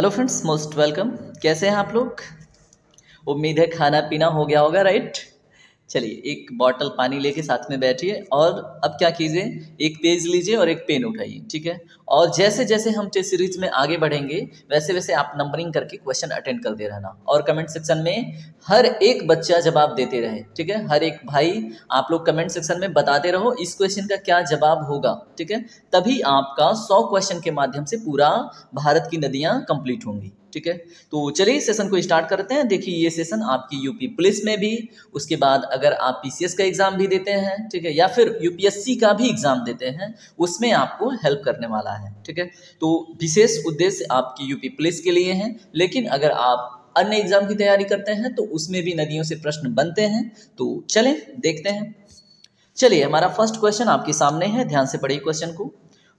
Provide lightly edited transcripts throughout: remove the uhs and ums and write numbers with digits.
Hello friends, most welcome. कैसे हैं आप लोग? उम्मीद है खाना पीना हो गया होगा, राइट? चलिए, एक बॉटल पानी लेके साथ में बैठिए और अब क्या कीजिए, एक पेज लीजिए और एक पेन उठाइए, ठीक है? और जैसे जैसे हम टेस्ट सीरीज में आगे बढ़ेंगे वैसे वैसे आप नंबरिंग करके क्वेश्चन अटेंड करते रहना और कमेंट सेक्शन में हर एक बच्चा जवाब देते रहे, ठीक है? हर एक भाई आप लोग कमेंट सेक्शन में बताते रहो इस क्वेश्चन का क्या जवाब होगा, ठीक है? तभी आपका 100 क्वेश्चन के माध्यम से पूरा भारत की नदियां कंप्लीट होंगी, ठीक है? तो चलिए सेशन को स्टार्ट करते हैं। देखिए, ये सेशन आपकी यूपी पुलिस में भी, उसके बाद अगर आप पीसीएस का एग्जाम भी देते हैं, ठीक है, या फिर यूपीएससी का भी एग्जाम देते हैं, उसमें आपको हेल्प करने वाला है, ठीक है? तो विशेष उद्देश्य आपकी यूपी पुलिस के लिए है, लेकिन अगर आप अन्य एग्जाम की तैयारी करते हैं तो उसमें भी नदियों से प्रश्न बनते हैं। तो चलें देखते हैं। चलिए, हमारा फर्स्ट क्वेश्चन आपके सामने है, ध्यान से पढ़िए क्वेश्चन को।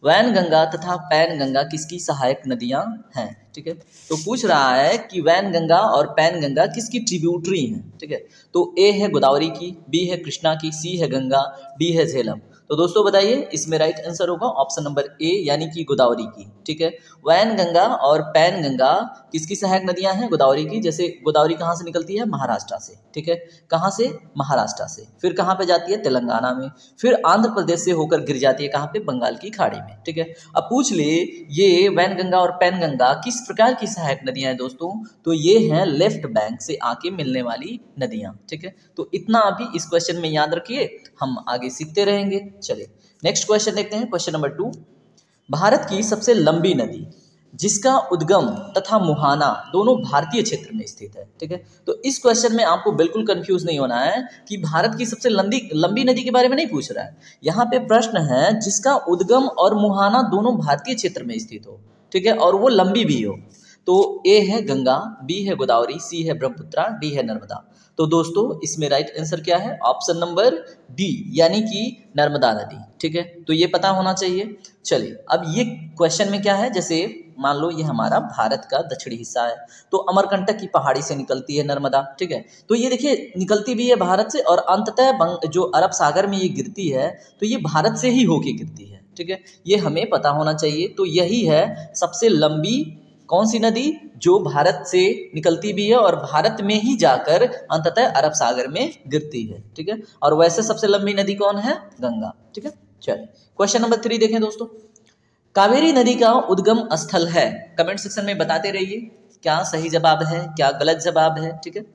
वैनगंगा तथा पैनगंगा किसकी सहायक नदियां हैं, ठीक है? तो पूछ रहा है कि वैनगंगा और पैनगंगा किसकी ट्रिब्यूटरी हैं, ठीक है? तो ए है गोदावरी की, बी है कृष्णा की, सी है गंगा, डी है झेलम। तो दोस्तों बताइए, इसमें राइट आंसर होगा ऑप्शन नंबर ए यानी कि गोदावरी की, ठीक है? वैनगंगा और पैनगंगा किसकी सहायक नदियां हैं? गोदावरी की। जैसे गोदावरी कहाँ से निकलती है? महाराष्ट्र से, ठीक है? कहाँ से? महाराष्ट्र से। फिर कहाँ पे जाती है? तेलंगाना में। फिर आंध्र प्रदेश से होकर गिर जाती है कहाँ पे? बंगाल की खाड़ी में, ठीक है? अब पूछ ले, ये वैनगंगा और पैनगंगा किस प्रकार की सहायक नदियां हैं दोस्तों? तो ये हैं लेफ्ट बैंक से आके मिलने वाली नदियां, ठीक है? तो इतना अभी इस क्वेश्चन में याद रखिए, हम आगे सीखते रहेंगे। चलिए नेक्स्ट क्वेश्चन देखते हैं, क्वेश्चन नंबर 2। भारत की सबसे लंबी नदी जिसका उद्गम तथा मुहाना दोनों भारतीय क्षेत्र में स्थित है, ठीक है? तो इस क्वेश्चन में आपको बिल्कुल कंफ्यूज नहीं होना है कि भारत की सबसे लंबी नदी के बारे में नहीं पूछ रहा है। यहाँ पे प्रश्न है जिसका उद्गम और मुहाना दोनों भारतीय क्षेत्र में स्थित हो, ठीक है, और वो लंबी भी हो। तो ए है गंगा, बी है गोदावरी, सी है ब्रह्मपुत्रा, डी है नर्मदा। तो दोस्तों इसमें राइट आंसर क्या है? ऑप्शन नंबर डी यानी कि नर्मदा नदी, ठीक है? तो ये पता होना चाहिए। चलिए, अब ये क्वेश्चन में क्या है, जैसे मान लो ये हमारा भारत का दक्षिणी हिस्सा है, तो अमरकंटक की पहाड़ी से निकलती है नर्मदा, ठीक है? तो ये देखिए निकलती भी है भारत से और अंततः जो अरब सागर में ये गिरती है तो ये भारत से ही होके गिरती है, ठीक है? ये हमें पता होना चाहिए। तो यही है सबसे लंबी कौन सी नदी जो भारत से निकलती भी है और भारत में ही जाकर अंततः अरब सागर में गिरती है, ठीक है? और वैसे सबसे लंबी नदी कौन है? गंगा, ठीक है? चलिए क्वेश्चन नंबर 3 देखें दोस्तों। कावेरी नदी का उद्गम स्थल है, कमेंट सेक्शन में बताते रहिए क्या सही जवाब है, क्या गलत जवाब है, ठीक है?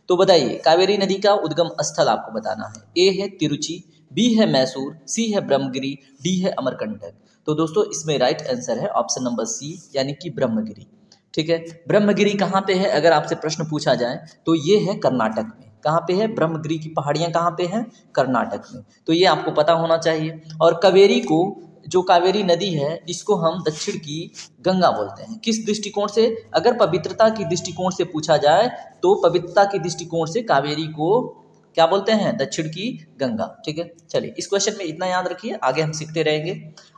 तो बताइए, कावेरी नदी का उद्गम स्थल आपको बताना है। ए है तिरुचि, बी है मैसूर, सी है ब्रह्मगिरी, डी है अमरकंटक। तो दोस्तों इसमें राइट आंसर है ऑप्शन नंबर सी यानी कि ब्रह्मगिरी, ठीक है? ब्रह्मगिरी कहाँ पे है अगर आपसे प्रश्न पूछा जाए तो ये है कर्नाटक में। कहाँ पे है? ब्रह्मगिरी की पहाड़ियाँ कहाँ पे हैं? कर्नाटक में। तो ये आपको पता होना चाहिए। और कावेरी को, जो कावेरी नदी है, इसको हम दक्षिण की गंगा बोलते हैं। किस दृष्टिकोण से? अगर पवित्रता की दृष्टिकोण से पूछा जाए तो पवित्रता की दृष्टिकोण से कावेरी को क्या बोलते हैं? दक्षिण की गंगा, ठीक है? चलिए इस क्वेश्चन में इतना याद रखिए, आगे हम सीखते रहेंगे।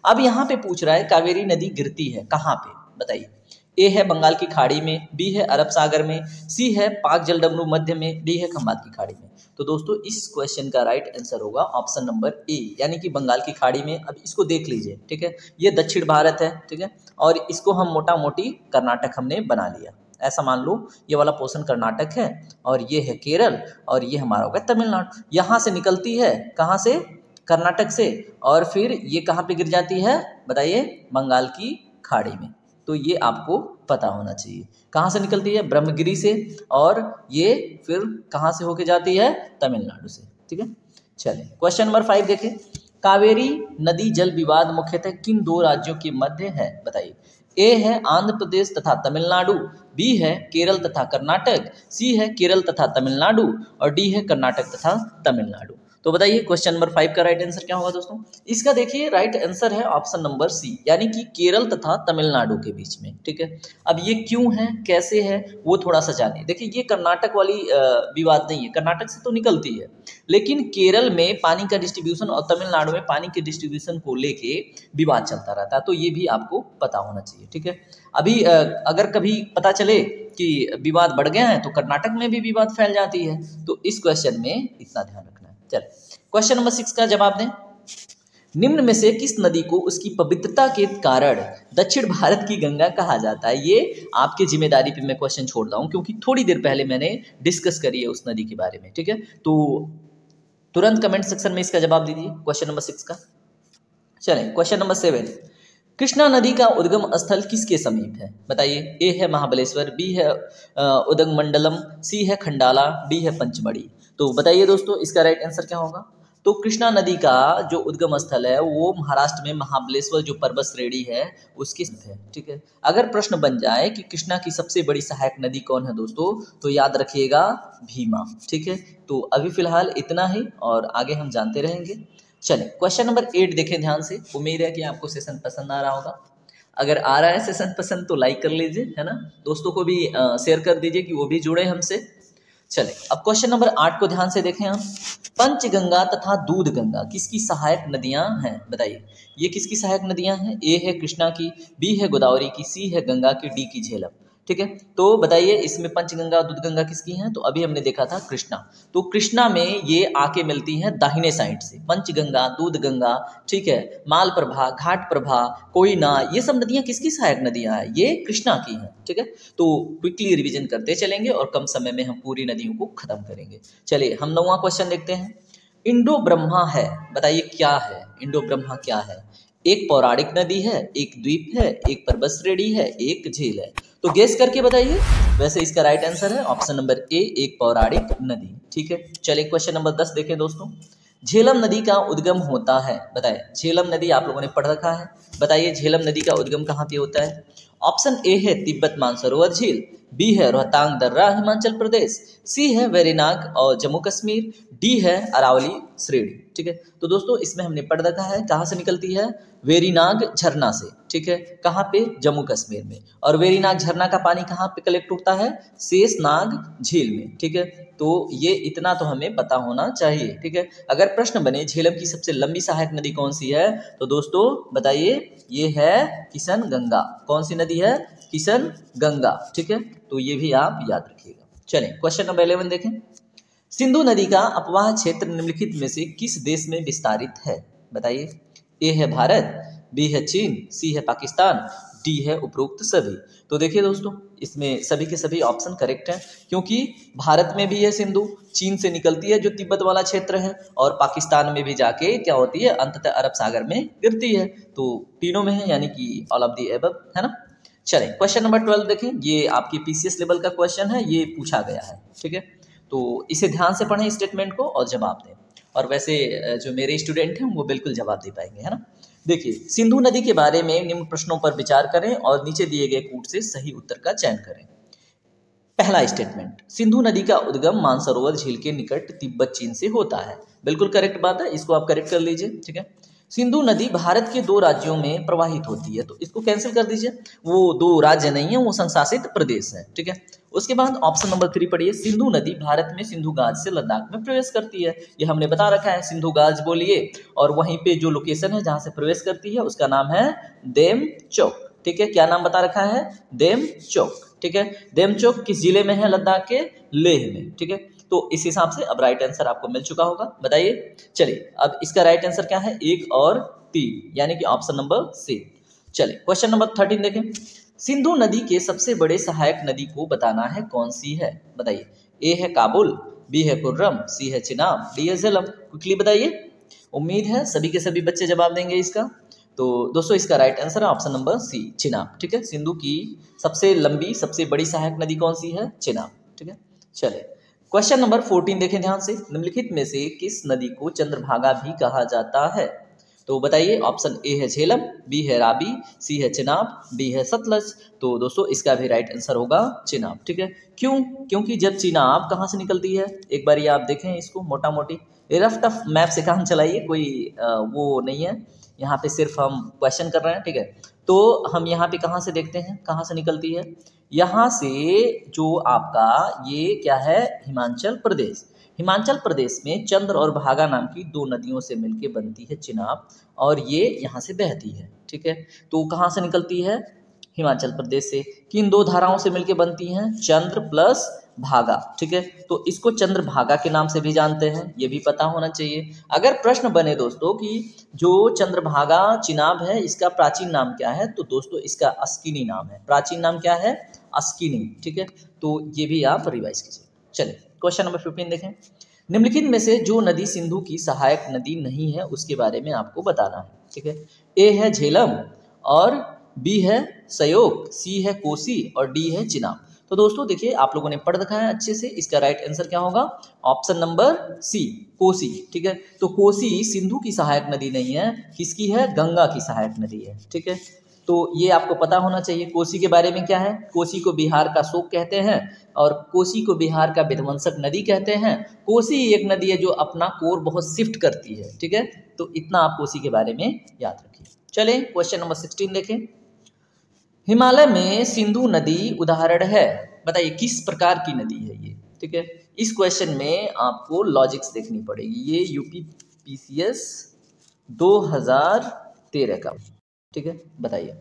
अब यहाँ पे पूछ रहा है कावेरी नदी गिरती है कहाँ पे, बताइए। ए है बंगाल की खाड़ी में, बी है अरब सागर में, सी है पाक जलडमरू मध्य में, डी है खंबात की खाड़ी में। तो दोस्तों इस क्वेश्चन का राइट आंसर होगा ऑप्शन नंबर ए यानी कि बंगाल की खाड़ी में। अब इसको देख लीजिए, ठीक है? ये दक्षिण भारत है, ठीक है? और इसको हम मोटा मोटी कर्नाटक हमने बना लिया, ऐसा मान लो ये वाला पोर्शन कर्नाटक है और ये है केरल और ये हमारा होगा तमिलनाडु। यहाँ से निकलती है, कहाँ से? कर्नाटक से, और फिर ये कहाँ पे गिर जाती है बताइए? बंगाल की खाड़ी में। तो ये आपको पता होना चाहिए। कहाँ से निकलती है? ब्रह्मगिरी से, और ये फिर कहाँ से होके जाती है? तमिलनाडु से, ठीक है? चलिए क्वेश्चन नंबर 5 देखें। कावेरी नदी जल विवाद मुख्यतः किन दो राज्यों के मध्य है, बताइए। ए है आंध्र प्रदेश तथा तमिलनाडु, बी है केरल तथा कर्नाटक, सी है केरल तथा तमिलनाडु, और डी है कर्नाटक तथा तमिलनाडु। तो बताइए क्वेश्चन नंबर 5 का राइट आंसर क्या होगा दोस्तों? इसका देखिए राइट आंसर है ऑप्शन नंबर सी यानी कि केरल तथा तमिलनाडु के बीच में, ठीक है? अब ये क्यों है, कैसे है, वो थोड़ा सा जानिए। देखिए ये कर्नाटक वाली विवाद नहीं है, कर्नाटक से तो निकलती है, लेकिन केरल में पानी का डिस्ट्रीब्यूशन और तमिलनाडु में पानी के डिस्ट्रीब्यूशन को लेके विवाद चलता रहता है। तो ये भी आपको पता होना चाहिए, ठीक है? अभी अगर कभी पता चले कि विवाद बढ़ गया है तो कर्नाटक में भी विवाद फैल जाती है। तो इस क्वेश्चन में इतना ध्यान रखना है। चल क्वेश्चन नंबर 6 का जवाब दें। निम्न में से किस नदी को उसकी पवित्रता के कारण दक्षिण भारत की गंगा कहा जाता है? ये आपकी जिम्मेदारी पे मैं क्वेश्चन छोड़ रहा हूँ, क्योंकि थोड़ी देर पहले मैंने डिस्कस करी है उस नदी के बारे में। ठीक है, तो तुरंत कमेंट सेक्शन में इसका जवाब दीजिए क्वेश्चन नंबर 6 का। चलें क्वेश्चन नंबर 7, कृष्णा नदी का उद्गम स्थल किसके समीप है? बताइए। ए है महाबलेश्वर, बी है उदगमंडलम, सी है खंडाला, डी है पंचमढ़ी। तो बताइए दोस्तों इसका राइट आंसर क्या होगा? तो कृष्णा नदी का जो उद्गम स्थल है वो महाराष्ट्र में महाबलेश्वर जो पर्वत श्रेणी है उसके है। ठीक है, अगर प्रश्न बन जाए कि कृष्णा की सबसे बड़ी सहायक नदी कौन है दोस्तों, तो याद रखिएगा भीमा। ठीक है, तो अभी फिलहाल इतना ही और आगे हम जानते रहेंगे। चलें क्वेश्चन नंबर 8 देखें ध्यान से। उम्मीद है कि आपको सेशन पसंद आ रहा होगा। अगर आ रहा है सेशन पसंद तो लाइक कर लीजिए, है ना, दोस्तों को भी शेयर कर दीजिए कि वो भी जुड़े हमसे। चले अब क्वेश्चन नंबर 8 को ध्यान से देखें हम। पंचगंगा तथा दूध गंगा किसकी सहायक नदियां हैं? बताइए ये किसकी सहायक नदियां हैं? ए है कृष्णा की, बी है गोदावरी की, सी है गंगा की, डी की झेलम। ठीक है, तो बताइए इसमें पंचगंगा दूध गंगा किसकी हैं? तो अभी हमने देखा था कृष्णा, तो कृष्णा में ये आके मिलती हैं दाहिने साइड से, पंचगंगा, दूध गंगा, ठीक है, मालप्रभा, घाट प्रभा, कोयना, ये सब नदियां किसकी सहायक नदियां हैं? ये कृष्णा की हैं। ठीक है, तो क्विकली रिवीजन करते चलेंगे और कम समय में हम पूरी नदियों को खत्म करेंगे। चलिए हम 9वां क्वेश्चन देखते हैं। इंडो ब्रह्मा है, बताइए क्या है? इंडो ब्रह्मा क्या है? एक पौराणिक नदी है, एक द्वीप है, एक पर्वत श्रेणी है, एक झील है। तो गेस करके बताइए। वैसे इसका राइट आंसर है ऑप्शन नंबर ए, एक पौराणिक नदी। ठीक है, चलिए क्वेश्चन नंबर 10 देखें दोस्तों। झेलम नदी का उद्गम होता है, बताइए। झेलम नदी आप लोगों ने पढ़ रखा है, बताइए झेलम नदी का उद्गम कहाँ पे होता है? ऑप्शन ए है तिब्बत मानसरोवर झील, बी है रोहतांग दर्रा हिमाचल प्रदेश, सी है वेरीनाग और जम्मू कश्मीर, डी है अरावली श्रेणी। ठीक है, तो दोस्तों इसमें हमने पढ़ रखा है कहाँ से निकलती है? वेरीनाग झरना से। ठीक है, कहाँ पे? जम्मू कश्मीर में। और वेरीनाग झरना का पानी कहाँ पे कलेक्ट होता है? शेषनाग झील में। ठीक है, तो ये इतना तो हमें पता होना चाहिए। ठीक है, अगर प्रश्न बने झेलम की सबसे लंबी सहायक नदी कौन सी है, तो दोस्तों बताइए ये है किशन गंगा। कौन सी नदी है? किशन गंगा। ठीक है, तो ये भी आप याद रखिएगा। चलें क्वेश्चन नंबर 11 देखें। सिंधु नदी का अपवाह क्षेत्र निम्नलिखित में से किस देश में विस्तारित है? बताइए। ए है भारत, बी है चीन, सी है पाकिस्तान, डी है उपरोक्त सभी। तो देखिए दोस्तों इसमें सभी के सभी ऑप्शन करेक्ट हैं, क्योंकि भारत में भी है सिंधु, चीन से निकलती है जो तिब्बत वाला क्षेत्र है, और पाकिस्तान में भी जाके क्या होती है? अंततः अरब सागर में गिरती है। तो तीनों में है, यानी कि ऑल ऑफ दी एबव, है ना। चलें क्वेश्चन नंबर 12 देखें। ये आपकी पीसीएस लेवल का क्वेश्चन है, ये पूछा गया है। ठीक है, तो इसे ध्यान से पढ़ें स्टेटमेंट को और जवाब दें। और वैसे जो मेरे स्टूडेंट हैं वो बिल्कुल जवाब दे पाएंगे, है ना। देखिए सिंधु नदी के बारे में निम्न प्रश्नों पर विचार करें और नीचे दिए गए कूट से सही उत्तर का चयन करें। पहला स्टेटमेंट, सिंधु नदी का उद्गम मानसरोवर झील के निकट तिब्बत चीन से होता है। बिल्कुल करेक्ट बात है, इसको आप करेक्ट कर लीजिए। ठीक है, सिंधु नदी भारत के 2 राज्यों में प्रवाहित होती है, तो इसको कैंसिल कर दीजिए, वो 2 राज्य नहीं है, वो संशासित प्रदेश है। ठीक है, उसके बाद ऑप्शन नंबर 3 पढ़िए। सिंधु नदी भारत में सिंधु गाज से लद्दाख में प्रवेश करती है, ये हमने बता रखा है, सिंधु गाज बोलिए, और वहीं पे जो लोकेशन है जहाँ से प्रवेश करती है उसका नाम है देमचोक। ठीक है, क्या नाम बता रखा है? देमचोक। ठीक है, देमचोक किस जिले में है? लद्दाख के लेह में। ठीक है, तो इस हिसाब से अब राइट आंसर आपको मिल चुका होगा। बताइए। चलिए अब इसका राइट आंसर क्या है? 1 और 3, यानी कि ऑप्शन नंबर सी। चलिए क्वेश्चन नंबर 13 देखें। सिंधु नदी के सबसे बड़े सहायक नदी को बताना है, कौन सी है? बताइए। ए है काबुल, बी है कुर्रम, सी है चिनाब, डी है झेलम। क्विकली बताइए। उम्मीद है सभी के सभी बच्चे जवाब देंगे इसका। तो दोस्तों इसका राइट आंसर है ऑप्शन नंबर सी, चिनाब। ठीक है, सिंधु की सबसे लंबी सबसे बड़ी सहायक नदी कौन सी है? चिनाब। ठीक है, चले क्वेश्चन नंबर 14 देखें ध्यान से। निम्नलिखित में से किस नदी को चंद्रभागा भी कहा जाता है? तो बताइए। ऑप्शन ए है झेलम, बी है रावी, सी है चिनाब, डी है सतलज। तो दोस्तों इसका भी राइट आंसर होगा चिनाब। ठीक है, क्यों? क्योंकि जब चिनाब कहाँ से निकलती है, एक बार ये आप देखें इसको मोटा मोटी, रफ टफ मैप से काम चलाइए, कोई वो नहीं है, यहाँ पे सिर्फ हम क्वेश्चन कर रहे हैं। ठीक है, तो हम यहाँ पे कहाँ से देखते हैं, कहाँ से निकलती है? यहाँ से जो आपका ये क्या है? हिमाचल प्रदेश। हिमाचल प्रदेश में चंद्र और भागा नाम की 2 नदियों से मिलकर बनती है चिनाब, और ये यहाँ से बहती है। ठीक है, तो कहाँ से निकलती है? हिमाचल प्रदेश से। किन 2 धाराओं से मिलकर बनती हैं? चंद्र प्लस भागा, ठीक है। तो इसको चंद्रभागा के नाम से भी जानते हैं, ये भी पता होना चाहिए। अगर प्रश्न बने दोस्तों कि जो चंद्रभागा चिनाब है इसका प्राचीन नाम क्या है, तो दोस्तों इसका अस्किनी नाम है। प्राचीन नाम क्या है? अस्किनी, ठीक है। तो ये भी आप रिवाइज कीजिए। चलिए क्वेश्चन नंबर 15 देखें। निम्नलिखित में से जो नदी सिंधु की सहायक नदी नहीं है उसके बारे में आपको बताना है, ठीक है। ए है झेलम, और बी है सयोग, सी है कोसी, और डी है चिनाब। तो दोस्तों देखिए, आप लोगों ने पढ़ रखा है अच्छे से, इसका राइट आंसर क्या होगा? ऑप्शन नंबर सी, कोसी, ठीक है। तो कोसी सिंधु की सहायक नदी नहीं है, किसकी है? गंगा की सहायक नदी है, ठीक है। तो ये आपको पता होना चाहिए। कोसी के बारे में क्या है? कोसी को बिहार का शोक कहते हैं, और कोसी को बिहार का विध्वंसक नदी कहते हैं। कोसी एक नदी है जो अपना कोर बहुत शिफ्ट करती है, ठीक है। तो इतना आप कोसी के बारे में याद रखिए। चलें क्वेश्चन नंबर 16 देखें। हिमालय में सिंधु नदी उदाहरण है, बताइए किस प्रकार की नदी है ये, ठीक है। इस क्वेश्चन में आपको लॉजिक्स देखनी पड़ेगी। ये यूपी पीसीएस 2013 का, ठीक है। बताइए।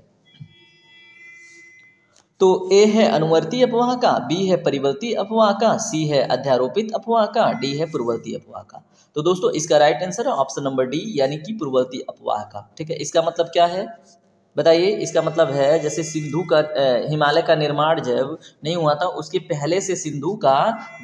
तो ए है अनुवर्ती अपवाह का, बी है परिवर्ती अपवाह का, सी है अध्यारोपित अपवाह का, डी है पूर्ववर्ती अपवाह का। तो दोस्तों इसका राइट आंसर है ऑप्शन नंबर डी, यानी कि पूर्ववर्ती अपवाह का, ठीक है। इसका मतलब क्या है बताइए? इसका मतलब है जैसे सिंधु का हिमालय का निर्माण जब नहीं हुआ था उसके पहले से सिंधु का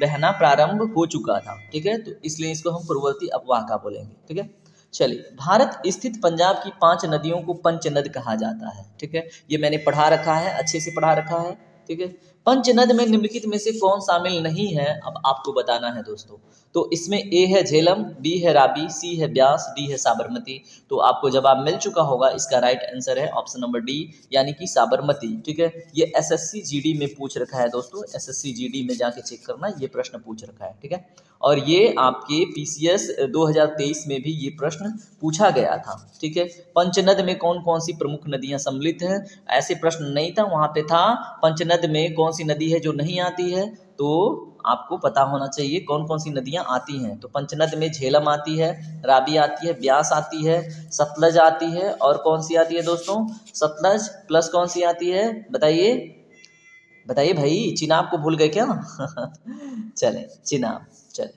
बहना प्रारंभ हो चुका था, ठीक है। तो इसलिए इसको हम पूर्ववर्ती अपवाह का बोलेंगे, ठीक है। चलिए, भारत स्थित पंजाब की 5 नदियों को पंचनद कहा जाता है, ठीक है। ये मैंने पढ़ा रखा है, अच्छे से पढ़ा रखा है, ठीक है। पंचनद में निम्नलिखित में से कौन शामिल नहीं है, अब आपको बताना है दोस्तों। तो इसमें ए है झेलम, बी है रावी, सी है ब्यास, डी है साबरमती। तो आपको जवाब मिल चुका होगा, इसका राइट आंसर है ऑप्शन नंबर डी, यानी कि साबरमती, ठीक है। ये एसएससी जीडी में पूछ रखा है दोस्तों, एसएससी जीडी में जाके चेक करना, ये प्रश्न पूछ रखा है, ठीक है। और ये आपके पीसीएस 2023 में भी ये प्रश्न पूछा गया था, ठीक है। पंचनद में कौन कौन सी प्रमुख नदियां सम्मिलित हैं, ऐसे प्रश्न नहीं था, वहां पे था पंचनद में कौन सी नदी है जो नहीं आती है। तो आपको पता होना चाहिए कौन कौन सी नदियां आती हैं। तो पंचनद में झेलम आती है, रावी आती है, ब्यास आती है, सतलज आती है, और कौन सी आती है दोस्तों? सतलज प्लस कौन सी आती है, बताइए बताइए भाई, चिनाब को भूल गए क्या? चलें चिनाब, चलें।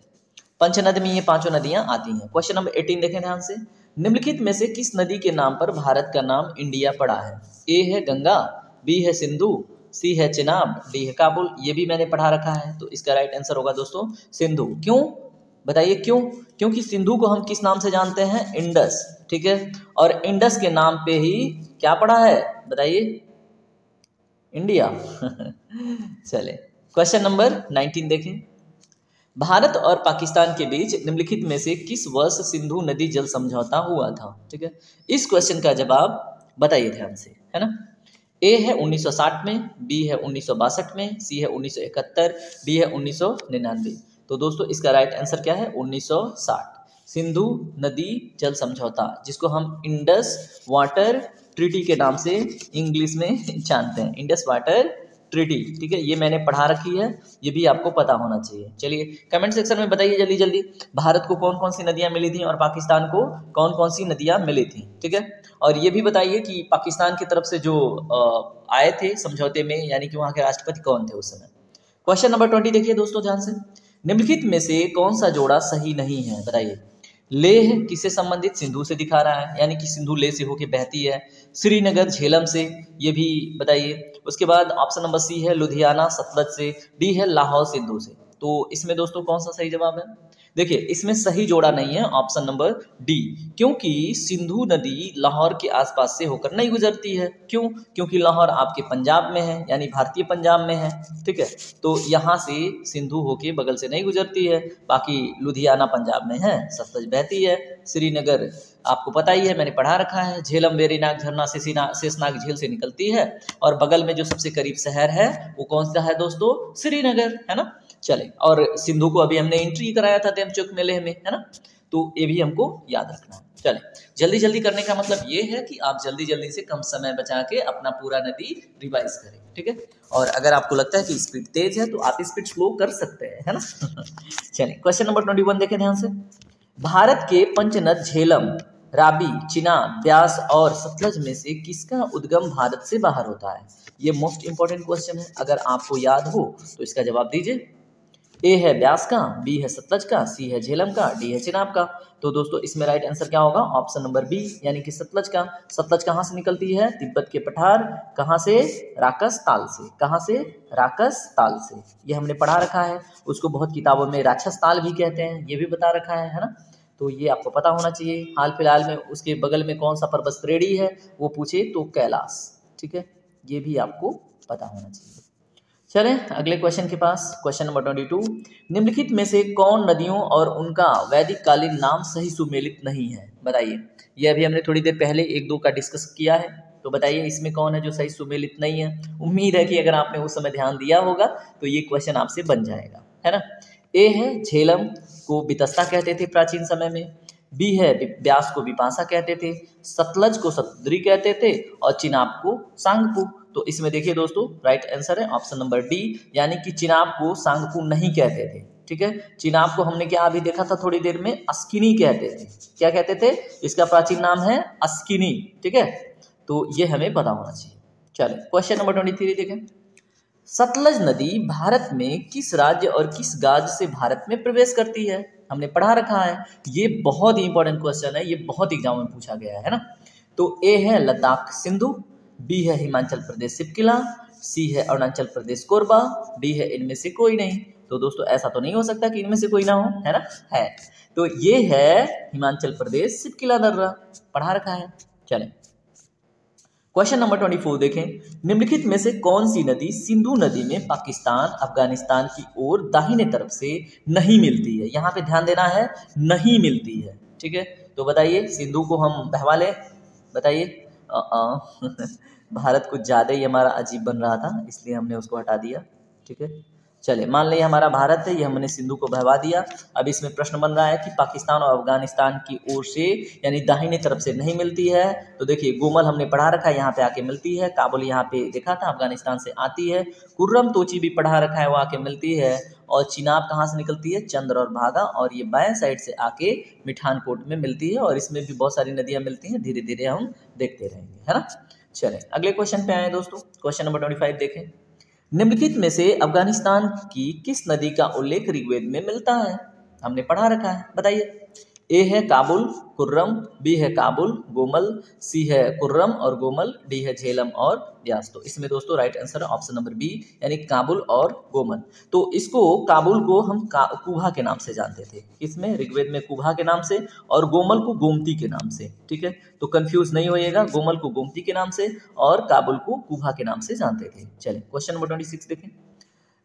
पंचनद में ये 5 नदियां आती हैं। क्वेश्चन नंबर 18 देखें ध्यान से। निम्नलिखित में से किस नदी के नाम पर भारत का नाम इंडिया पड़ा है? ए है गंगा, बी है सिंधु, सी है चिनाब, डी है काबुल। ये भी मैंने पढ़ा रखा है। तो इसका राइट आंसर होगा दोस्तों सिंधु। क्यों बताइए क्यों? क्योंकि सिंधु को हम किस नाम से जानते हैं? इंडस, ठीक है। और इंडस के नाम पे ही क्या पड़ा है बताइए? इंडिया। चले क्वेश्चन नंबर 19 देखें। भारत और पाकिस्तान के बीच निम्नलिखित में से किस वर्ष सिंधु नदी जल समझौता हुआ था, ठीक है। इस क्वेश्चन का जवाब बताइए ध्यान से, है ना। ए है 1960 में, बी है 1962 में, सी है 1971, डी है 1999। तो दोस्तों इसका राइट आंसर क्या है? 1960। सिंधु नदी जल समझौता, जिसको हम इंडस वाटर ट्रीटी के नाम से इंग्लिश में जानते हैं, इंडस वाटर ट्रीटी, ठीक है। ये मैंने पढ़ा रखी है, ये भी आपको पता होना चाहिए। चलिए कमेंट सेक्शन में बताइए जल्दी जल्दी, भारत को कौन कौन सी नदियां मिली थी और पाकिस्तान को कौन कौन सी नदियां मिली थी, ठीक है। और ये भी बताइए कि पाकिस्तान की तरफ से जो आए थे समझौते में, यानी कि वहाँ के राष्ट्रपति कौन थे उस समय। क्वेश्चन नंबर 20 देखिए दोस्तों ध्यान से। निम्नलिखित में से कौन सा जोड़ा सही नहीं है, बताइए। लेह किससे संबंधित? सिंधु से दिखा रहा है, यानी कि सिंधु लेह से होके बहती है। श्रीनगर झेलम से, ये भी बताइए। उसके बाद ऑप्शन नंबर सी है लुधियाना सतलज से, डी है लाहौर सिंधु से। तो इसमें दोस्तों कौन सा सही जवाब है? देखिए इसमें सही जोड़ा नहीं है ऑप्शन नंबर डी, क्योंकि सिंधु नदी लाहौर के आसपास से होकर नहीं गुजरती है। क्यों? क्योंकि लाहौर आपके पंजाब में है, यानी भारतीय पंजाब में है, ठीक है। तो यहाँ से सिंधु होके बगल से नहीं गुजरती है। बाकी लुधियाना पंजाब में है, सतलज बहती है। श्रीनगर आपको पता ही है, मैंने पढ़ा रखा है। झेलम वेरीनाग झरना से शेषनाग झील से निकलती है, और बगल में जो सबसे करीब शहर है वो कौन सा है दोस्तों? श्रीनगर, है ना। चले, और सिंधु को अभी हमने एंट्री कराया था देमचोक मेले में, है ना। तो ये भी हमको याद रखना है। चले, जल्दी जल्दी करने का मतलब ये है कि आप जल्दी जल्दी से कम समय बचा के अपना पूरा नदी रिवाइज करें, ठीक है। और अगर आपको लगता है कि स्पीड तेज है तो आप स्पीड स्लो कर सकते हैं, है ना। चलिए क्वेश्चन नंबर 21 देखें ध्यान से। भारत के पंचनद झेलम, रावी, चिनाब, ब्यास और सतलज में से किसका उद्गम भारत से बाहर होता है? ये मोस्ट इंपॉर्टेंट क्वेश्चन है, अगर आपको याद हो तो इसका जवाब दीजिए। ए है ब्यास का, बी है सतलज का, सी है झेलम का, डी है चिनाब का। तो दोस्तों इसमें राइट आंसर क्या होगा? ऑप्शन नंबर बी यानी कि सतलज का। सतलज कहाँ से निकलती है? तिब्बत के पठार। कहाँ से? राकस ताल से। कहाँ से? राकस ताल से। ये हमने पढ़ा रखा है। उसको बहुत किताबों में राक्षस ताल भी कहते हैं, ये भी बता रखा है ना। तो ये आपको पता होना चाहिए। हाल फिलहाल में उसके बगल में कौन सा पर्वत श्रेणी है वो पूछे तो कैलाश। ठीक है, ये भी आपको पता होना चाहिए। चलें अगले क्वेश्चन के पास। क्वेश्चन नंबर 22, निम्नलिखित में से कौन नदियों और उनका वैदिक कालीन नाम सही सुमेलित नहीं है? बताइए। ये अभी हमने थोड़ी देर पहले एक दो का डिस्कस किया है, तो बताइए इसमें कौन है जो सही सुमेलित नहीं है। उम्मीद है कि अगर आपने उस समय ध्यान दिया होगा तो ये क्वेश्चन आपसे बन जाएगा, है ना। ए है झेलम को बितस्ता कहते थे प्राचीन समय में। बी है ब्यास को बिपाशा कहते थे। सतलज को सतुद्री कहते थे और चिनाब को सांगपू। तो इसमें देखिए दोस्तों राइट आंसर है ऑप्शन नंबर डी यानी कि चिनाब को सांगपू नहीं कहते थे। ठीक है, चिनाब को हमने क्या अभी देखा था थोड़ी देर में, अस्किनी कहते थे। क्या कहते थे? इसका प्राचीन नाम है अस्किनी। ठीक है, तो ये हमें पता होना चाहिए। चलिए क्वेश्चन नंबर 23 देखें। सतलज नदी भारत में किस राज्य और किस गाज से भारत में प्रवेश करती है? हमने पढ़ा रखा है। ये बहुत ही इंपॉर्टेंट क्वेश्चन है, ये बहुत एग्जाम में पूछा गया है ना। तो ए है लद्दाख सिंधु, बी है हिमाचल प्रदेश सिपकिला, सी है अरुणाचल प्रदेश कोरबा, डी है इनमें से कोई नहीं। तो दोस्तों ऐसा तो नहीं हो सकता कि इनमें से कोई ना हो, है ना। है, तो ये है हिमाचल प्रदेश सिपकिला दर्रा, पढ़ा रखा है। चलें क्वेश्चन नंबर 24 देखें। निम्नलिखित में से कौन सी नदी सिंधु नदी में पाकिस्तान अफगानिस्तान की ओर दाहिने तरफ से नहीं मिलती है? यहाँ पे ध्यान देना है, नहीं मिलती है। ठीक है, तो बताइए सिंधु को हम बहवा लें, बताइए। भारत कुछ ज़्यादा ही हमारा अजीब बन रहा था, इसलिए हमने उसको हटा दिया। ठीक है, चलिए मान लिया हमारा भारत है, ये हमने सिंधु को बहवा दिया। अब इसमें प्रश्न बन रहा है कि पाकिस्तान और अफगानिस्तान की ओर से यानी दाहिने तरफ से नहीं मिलती है। तो देखिए गोमल हमने पढ़ा रखा है, यहाँ पे आके मिलती है। काबुल यहाँ पे देखा था अफगानिस्तान से आती है। कुर्रम तोची भी पढ़ा रखा है, वो आके मिलती है। और चिनाब कहाँ से निकलती है? चंद्र और भागा, और ये बाएं साइड से आके मिठानकोट में मिलती है। और इसमें भी बहुत सारी नदियाँ मिलती हैं, धीरे धीरे हम देखते रहेंगे, है ना। चलें अगले क्वेश्चन पे आए दोस्तों। क्वेश्चन नंबर 25 देखें। निम्नलिखित में से अफगानिस्तान की किस नदी का उल्लेख ऋग्वेद में मिलता है? हमने पढ़ा रखा है, बताइए। ए है काबुल कुर्रम, बी है काबुल गोमल, सी है कुर्रम और गोमल, डी है झेलम और ब्यास। तो इसमें दोस्तों राइट आंसर है ऑप्शन नंबर बी यानी काबुल और गोमल। तो इसको काबुल को हम कुभा के नाम से जानते थे, इसमें ऋग्वेद में कुभा के नाम से, और गोमल को गोमती के नाम से। ठीक है, तो कंफ्यूज नहीं होइएगा, गोमल को गोमती के नाम से और काबुल को कुभा के नाम से जानते थे। चलिए क्वेश्चन नंबर 26 देखें।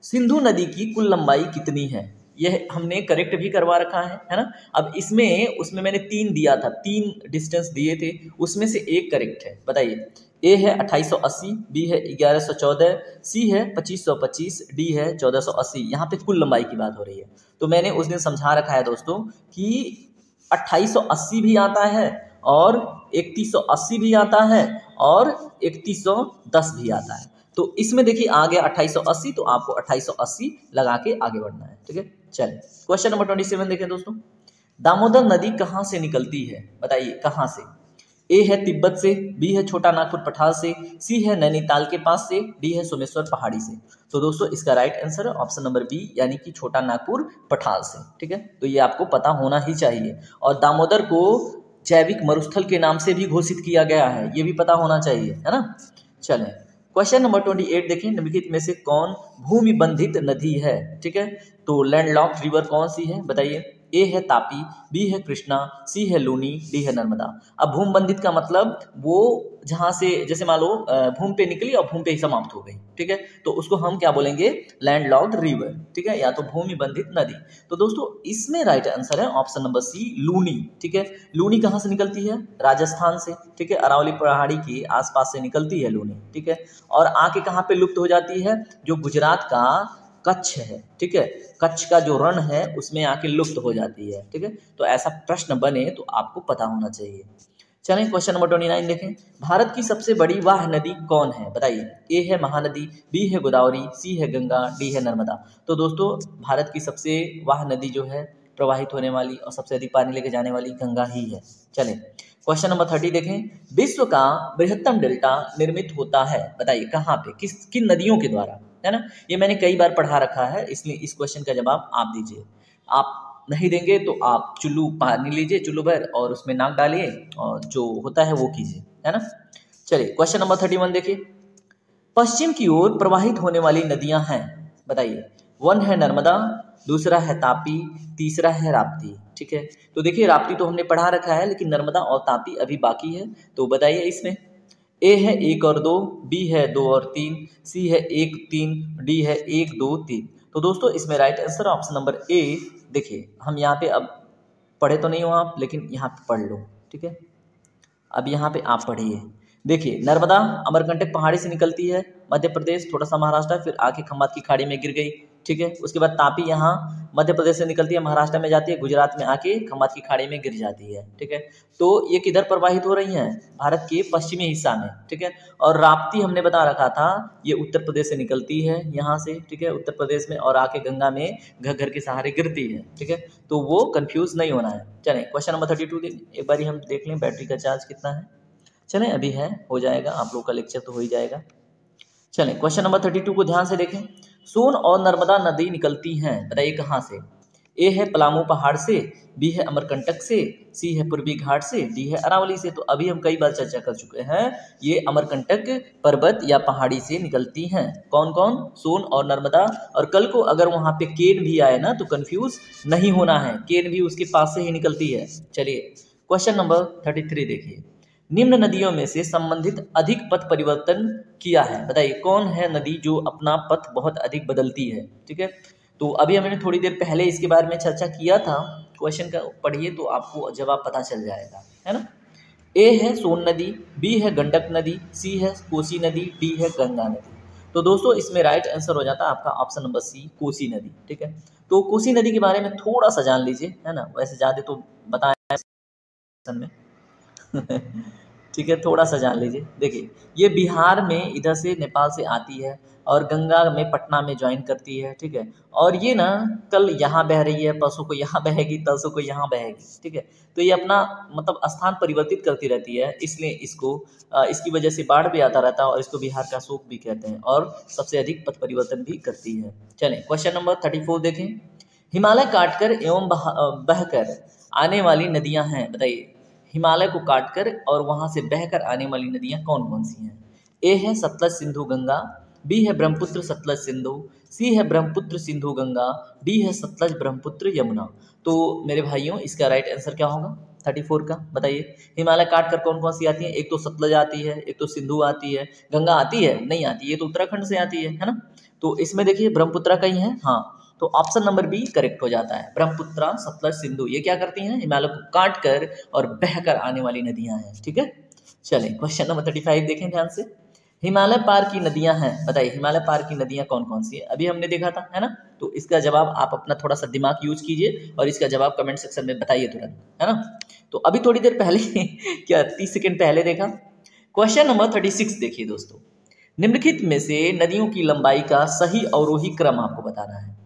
सिंधु नदी की कुल लंबाई कितनी है? यह हमने करेक्ट भी करवा रखा है ना। अब इसमें उसमें मैंने 3 दिया था, 3 डिस्टेंस दिए थे, उसमें से एक करेक्ट है, बताइए। ए है 2880, बी है 1114, सी है 2525, डी है 1480। यहाँ पे कुल लंबाई की बात हो रही है। तो मैंने उस दिन समझा रखा है दोस्तों कि 2880 भी आता है और 3180 भी आता है और 3110 भी आता है। तो इसमें देखिए आ गया 2880, तो आपको 2880 लगा के आगे बढ़ना है। ठीक है, चलिए क्वेश्चन नंबर 27 देखें दोस्तों। दामोदर नदी कहाँ से निकलती है? बताइए कहाँ से। ए है तिब्बत से, बी है छोटा नागपुर पठार से, सी है नैनीताल के पास से, डी है सोमेश्वर पहाड़ी से। तो दोस्तों इसका राइट आंसर है ऑप्शन नंबर बी यानी कि छोटा नागपुर पठार से। ठीक है, तो ये आपको पता होना ही चाहिए। और दामोदर को जैविक मरुस्थल के नाम से भी घोषित किया गया है, ये भी पता होना चाहिए, है ना। चलें क्वेश्चन नंबर 28 देखें। निम्नलिखित में से कौन भूमि बंधित नदी है? ठीक है, तो लैंडलॉक्ड रिवर कौन सी है? बताइए। ए है तापी, बी है कृष्णा, सी है लूनी, डी है नर्मदा। अब भूमि बंधित का मतलब वो जहाँ से जैसे मान लो भूमि पे निकली और भूमि पे ही समाप्त हो गई। ठीक है, तो उसको हम क्या बोलेंगे? Landlocked river. ठीक है, या तो भूमि बंधित नदी। तो दोस्तों इसमें राइट आंसर है ऑप्शन नंबर सी लूनी। ठीक है, लूनी कहाँ से निकलती है? राजस्थान से। ठीक है, अरावली पहाड़ी के आसपास से निकलती है लूनी। ठीक है, और आके कहाँ पे लुप्त हो जाती है? जो गुजरात का कच्छ है। ठीक है, कच्छ का जो रण है उसमें आके लुप्त हो जाती है। ठीक है, तो ऐसा प्रश्न बने तो आपको पता होना चाहिए। चलें क्वेश्चन नंबर 29 देखें। भारत की सबसे बड़ी वाह नदी कौन है? बताइए। ए है महानदी, बी है गोदावरी, सी है गंगा, डी है नर्मदा। तो दोस्तों भारत की सबसे वाह नदी जो है प्रवाहित होने वाली और सबसे अधिक पानी लेके जाने वाली गंगा ही है। चलें क्वेश्चन नंबर 30 देखें। विश्व का बृहत्तम डेल्टा निर्मित होता है, बताइए कहाँ पे, किन नदियों के द्वारा? है ना। ये मैंने कई बार पढ़ा रखा है, इसलिए इस क्वेश्चन का जवाब आप दीजिए। आप नहीं देंगे तो आप चुल्लू पानी लीजिए, चुल्लू भर, और उसमें नाक डालिए और जो होता है वो कीजिए, है ना। चलिए क्वेश्चन नंबर 31 देखिए। पश्चिम की ओर प्रवाहित होने वाली नदियां हैं, बताइए। वन है नर्मदा, दूसरा है तापी, तीसरा है राप्ती। ठीक है, तो देखिए राप्ती तो हमने पढ़ा रखा है, लेकिन नर्मदा और तापी अभी बाकी है। तो बताइए इसमें ए है 1 और 2, बी है 2 और 3, सी है 1 3, डी है 1 2 3। तो दोस्तों इसमें right answer option number A. देखिए हम यहाँ पे अब पढ़े तो नहीं हो आप, लेकिन यहाँ पे पढ़ लो, ठीक है। अब यहाँ पे आप पढ़िए। देखिए नर्मदा अमरकंटक पहाड़ी से निकलती है, मध्य प्रदेश, थोड़ा सा महाराष्ट्र, फिर आके खम्बात की खाड़ी में गिर गई। ठीक है, उसके बाद तापी यहाँ मध्य प्रदेश से निकलती है, महाराष्ट्र में जाती है, गुजरात में आके खम्बात की खाड़ी में गिर जाती है। ठीक है, तो ये किधर प्रवाहित हो रही हैं? भारत के पश्चिमी हिस्सा में। ठीक है, और राप्ती हमने बता रखा था ये उत्तर प्रदेश से निकलती है यहाँ से, ठीक है, उत्तर प्रदेश में, और आके गंगा में घग्गर के सहारे गिरती है। ठीक है, तो वो कंफ्यूज नहीं होना है। चलें क्वेश्चन नंबर 32 एक बार हम देख लें बैटरी का चार्ज कितना है। चलें अभी है, हो जाएगा, आप लोग का लेक्चर तो हो ही जाएगा। चलें क्वेश्चन नंबर 32 को ध्यान से देखें। सोन और नर्मदा नदी निकलती हैं, बताइए कहाँ से? ए है पलामू पहाड़ से, बी है अमरकंटक से, सी है पूर्वी घाट से, डी है अरावली से। तो अभी हम कई बार चर्चा कर चुके हैं, ये अमरकंटक पर्वत या पहाड़ी से निकलती हैं। कौन कौन? सोन और नर्मदा। और कल को अगर वहाँ पे केन भी आए ना तो कंफ्यूज नहीं होना है, केन भी उसके पास से ही निकलती है। चलिए क्वेश्चन नंबर 33 देखिए। निम्न नदियों में से संबंधित अधिक पथ परिवर्तन किया है, बताइए कौन है नदी जो अपना पथ बहुत अधिक बदलती है? ठीक है, तो अभी हमने थोड़ी देर पहले इसके बारे में चर्चा किया था। क्वेश्चन का पढ़िए तो आपको जवाब पता चल जाएगा, है ना। ए है सोन नदी, बी है गंडक नदी, सी है कोसी नदी, डी है गंगा नदी। तो दोस्तों इसमें राइट आंसर हो जाता है आपका ऑप्शन नंबर सी, कोसी नदी। ठीक है, तो कोसी नदी के बारे में थोड़ा सा जान लीजिए, है ना, वैसे ज़्यादा तो बताया में ठीक है, थोड़ा सा जान लीजिए। देखिए ये बिहार में इधर से नेपाल से आती है और गंगा में पटना में ज्वाइन करती है। ठीक है, और ये ना कल यहाँ बह रही है, परसों को यहाँ बहेगी, तरसों को यहाँ बहेगी। ठीक है, तो ये अपना मतलब स्थान परिवर्तित करती रहती है, इसलिए इसको इसकी वजह से बाढ़ भी आता रहता है और इसको बिहार का शोक भी कहते हैं, और सबसे अधिक पथ परिवर्तन भी करती है। चलें क्वेश्चन नंबर 34 देखें। हिमालय काटकर एवं बहकर आने वाली नदियाँ हैं, बताइए हिमालय को काटकर और वहां से बहकर आने वाली नदियां कौन कौन सी हैं? ए है सतलज सिंधु गंगा, बी है ब्रह्मपुत्र सतलज सिंधु, सी है ब्रह्मपुत्र सिंधु गंगा, डी है सतलज ब्रह्मपुत्र यमुना। तो मेरे भाइयों इसका राइट आंसर क्या होगा 34 का? बताइए हिमालय काट कर कौन कौन सी आती है? एक तो सतलज आती है, एक तो सिंधु आती है, गंगा आती है नहीं आती, ये तो उत्तराखंड से आती है ना। तो इसमें देखिए ब्रह्मपुत्रा कहीं है, हाँ, तो ऑप्शन नंबर बी करेक्ट हो जाता है। ब्रह्मपुत्रा सतलज सिंधु ये क्या करती हैं? हिमालय को काट कर और बहकर आने वाली नदियां हैं। ठीक है, चलें क्वेश्चन नंबर 35 देखें ध्यान से। हिमालय पार की नदियां हैं, बताइए हिमालय पार की नदियां कौन कौन सी है? अभी हमने देखा था, है ना। तो इसका जवाब आप अपना थोड़ा सा दिमाग यूज कीजिए और इसका जवाब कमेंट सेक्शन में बताइए तुरंत, है ना। तो अभी थोड़ी देर पहले क्या 30 सेकेंड पहले देखा। क्वेश्चन नंबर 36 देखिए दोस्तों। निम्नलिखित में से नदियों की लंबाई का सही अवरोही क्रम आपको बताना है।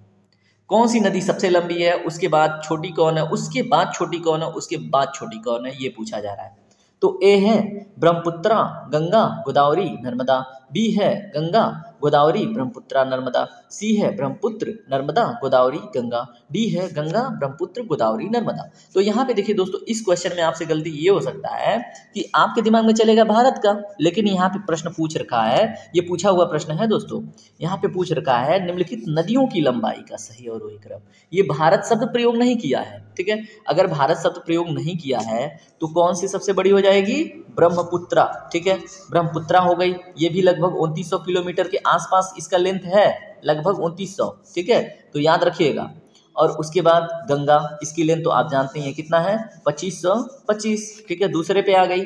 कौन सी नदी सबसे लंबी है, उसके बाद छोटी कौन है, उसके बाद छोटी कौन है, उसके बाद छोटी कौन है, ये पूछा जा रहा है। तो ए है ब्रह्मपुत्रा गंगा गोदावरी नर्मदा, बी है गंगा गोदावरी ब्रह्मपुत्रा नर्मदा, सी है ब्रह्मपुत्र नर्मदा गोदावरी गंगा, डी है गंगा ब्रह्मपुत्र गोदावरी नर्मदा। तो यहाँ पे देखिए दोस्तों इस क्वेश्चन में आपसे गलती ये हो सकता है कि आपके दिमाग में चलेगा भारत का, लेकिन यहाँ पे प्रश्न पूछ रखा है, ये पूछा हुआ प्रश्न है दोस्तों, यहाँ पे पूछ रखा है निम्नलिखित नदियों की लंबाई का सही और वही क्रम। ये भारत शब्द प्रयोग नहीं किया है, ठीक है। अगर भारत शब्द प्रयोग नहीं किया है तो कौन सी सबसे बड़ी हो जाएगी? ब्रह्मपुत्रा। ठीक है, ब्रह्मपुत्रा हो गई, ये भी लगभग 2900 किलोमीटर के आसपास इसका लेंथ है, लगभग 2900। ठीक है, तो याद रखिएगा। और उसके बाद गंगा, इसकी लेंथ तो आप जानते हैं कितना है, 2525। ठीक है, दूसरे पे आ गई।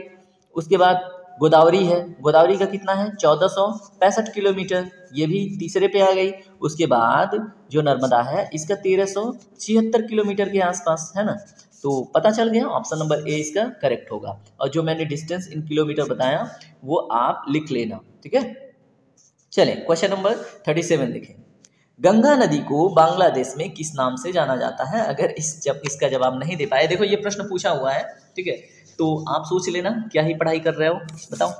उसके बाद गोदावरी है, गोदावरी का कितना है, 1465 किलोमीटर, ये भी तीसरे पे आ गई। उसके बाद जो नर्मदा है इसका 1376 किलोमीटर के आसपास, है ना। तो पता चल गया, ऑप्शन नंबर ए इसका करेक्ट होगा। और जो मैंने डिस्टेंस इन किलोमीटर बताया वो आप लिख लेना, ठीक है। चलें क्वेश्चन नंबर 37 देखें। गंगा नदी को बांग्लादेश में किस नाम से जाना जाता है? अगर इसका जवाब नहीं दे पाए, देखो ये प्रश्न पूछा हुआ है, ठीक है, तो आप सोच लेना क्या ही पढ़ाई कर रहे हो, बताओ।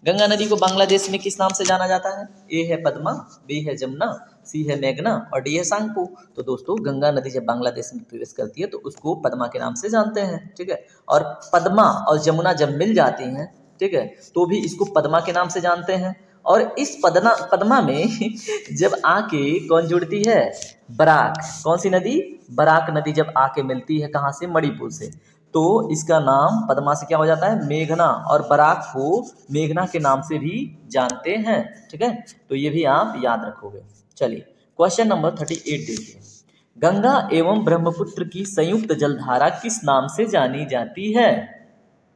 गंगा नदी को बांग्लादेश में किस नाम से जाना जाता है? ए है पद्मा, बी है जमुना, सी है मेघना और डी है सांगपो। तो दोस्तों गंगा नदी जब बांग्लादेश में प्रवेश करती है तो उसको पद्मा के नाम से जानते हैं, ठीक है। और पद्मा और जमुना जब मिल जाती हैं, ठीक है, तो भी इसको पद्मा के नाम से जानते हैं। और इस पद्मा में जब आके कौन जुड़ती है? बराक। कौन सी नदी? बराक नदी जब आके मिलती है कहाँ से? मणिपुर से, तो इसका नाम पद्मा से क्या हो जाता है? मेघना। और बराक को मेघना के नाम से भी जानते हैं, ठीक है। तो ये भी आप याद रखोगे। चलिए क्वेश्चन नंबर 38 देखिए। गंगा एवं ब्रह्मपुत्र की संयुक्त जलधारा किस नाम से जानी जाती है?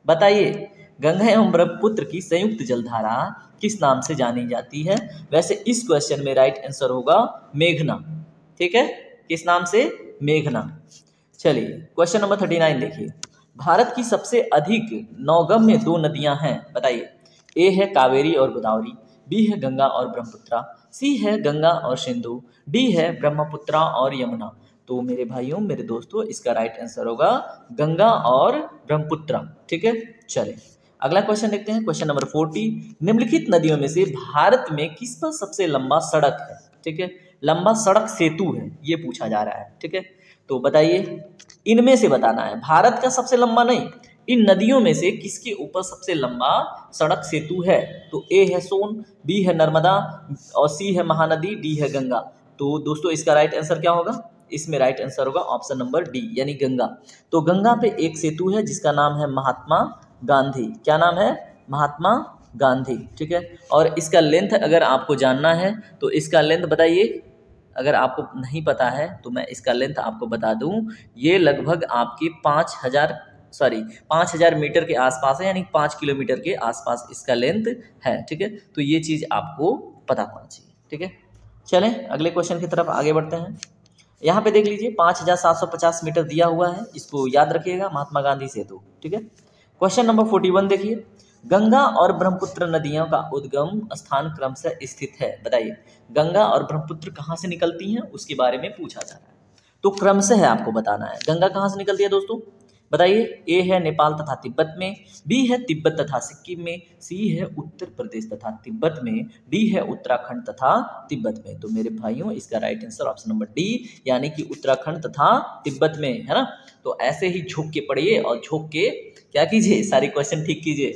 बताइए, गंगा एवं ब्रह्मपुत्र की संयुक्त जलधारा किस नाम से जानी जाती है? वैसे इस क्वेश्चन में राइट आंसर होगा मेघना, ठीक है। किस नाम से? मेघना। चलिए क्वेश्चन नंबर 39 देखिए। भारत की सबसे अधिक नौगम्य 2 नदियां हैं, बताइए। ए है कावेरी और गोदावरी, बी है गंगा और ब्रह्मपुत्रा, सी है गंगा और सिंधु, डी है ब्रह्मपुत्रा और यमुना। तो मेरे भाइयों, मेरे दोस्तों, इसका राइट आंसर होगा गंगा और ब्रह्मपुत्रा, ठीक है। चले अगला क्वेश्चन देखते हैं, क्वेश्चन नंबर 40। निम्नलिखित नदियों में से भारत में किस पर सबसे लंबा सड़क है? ठीक है, लंबा सड़क सेतु है, ये पूछा जा रहा है, ठीक है। तो बताइए, इनमें से बताना है, भारत का सबसे लंबा नहीं, इन नदियों में से किसके ऊपर सबसे लंबा सड़क सेतु है? तो ए है सोन, बी है नर्मदा और सी है महानदी, डी है गंगा। तो दोस्तों इसका राइट आंसर क्या होगा? इसमें राइट आंसर होगा ऑप्शन नंबर डी, यानी गंगा। तो गंगा पे एक सेतु है जिसका नाम है महात्मा गांधी। क्या नाम है? महात्मा गांधी, ठीक है। और इसका लेंथ अगर आपको जानना है तो इसका लेंथ बताइए। अगर आपको नहीं पता है तो मैं इसका लेंथ आपको बता दूं, ये लगभग आपकी 5,000 मीटर के आसपास है, यानी 5 किलोमीटर के आसपास इसका लेंथ है, ठीक है। तो ये चीज़ आपको पता होना चाहिए, ठीक है। चलें अगले क्वेश्चन की तरफ आगे बढ़ते हैं। यहाँ पे देख लीजिए 5,750 मीटर दिया हुआ है, इसको याद रखिएगा, महात्मा गांधी सेतु, ठीक है। क्वेश्चन नंबर 41 देखिए। गंगा और ब्रह्मपुत्र नदियों का उद्गम स्थान क्रमशः स्थित है, बताइए। गंगा और ब्रह्मपुत्र कहाँ से निकलती हैं उसके बारे में पूछा जा रहा है, तो क्रमशः है आपको बताना है। गंगा कहाँ से निकलती है दोस्तों, बताइए। ए है नेपाल तथा तिब्बत में, बी है तिब्बत तथा सिक्किम में, सी है उत्तर प्रदेश तथा तिब्बत में, डी है उत्तराखंड तथा तिब्बत में। तो मेरे भाइयों इसका right answer option number D, यानी कि उत्तराखंड तथा तिब्बत में, है ना। तो ऐसे ही झुक के पढ़िए और झुक के क्या कीजिए, सारे क्वेश्चन ठीक कीजिए।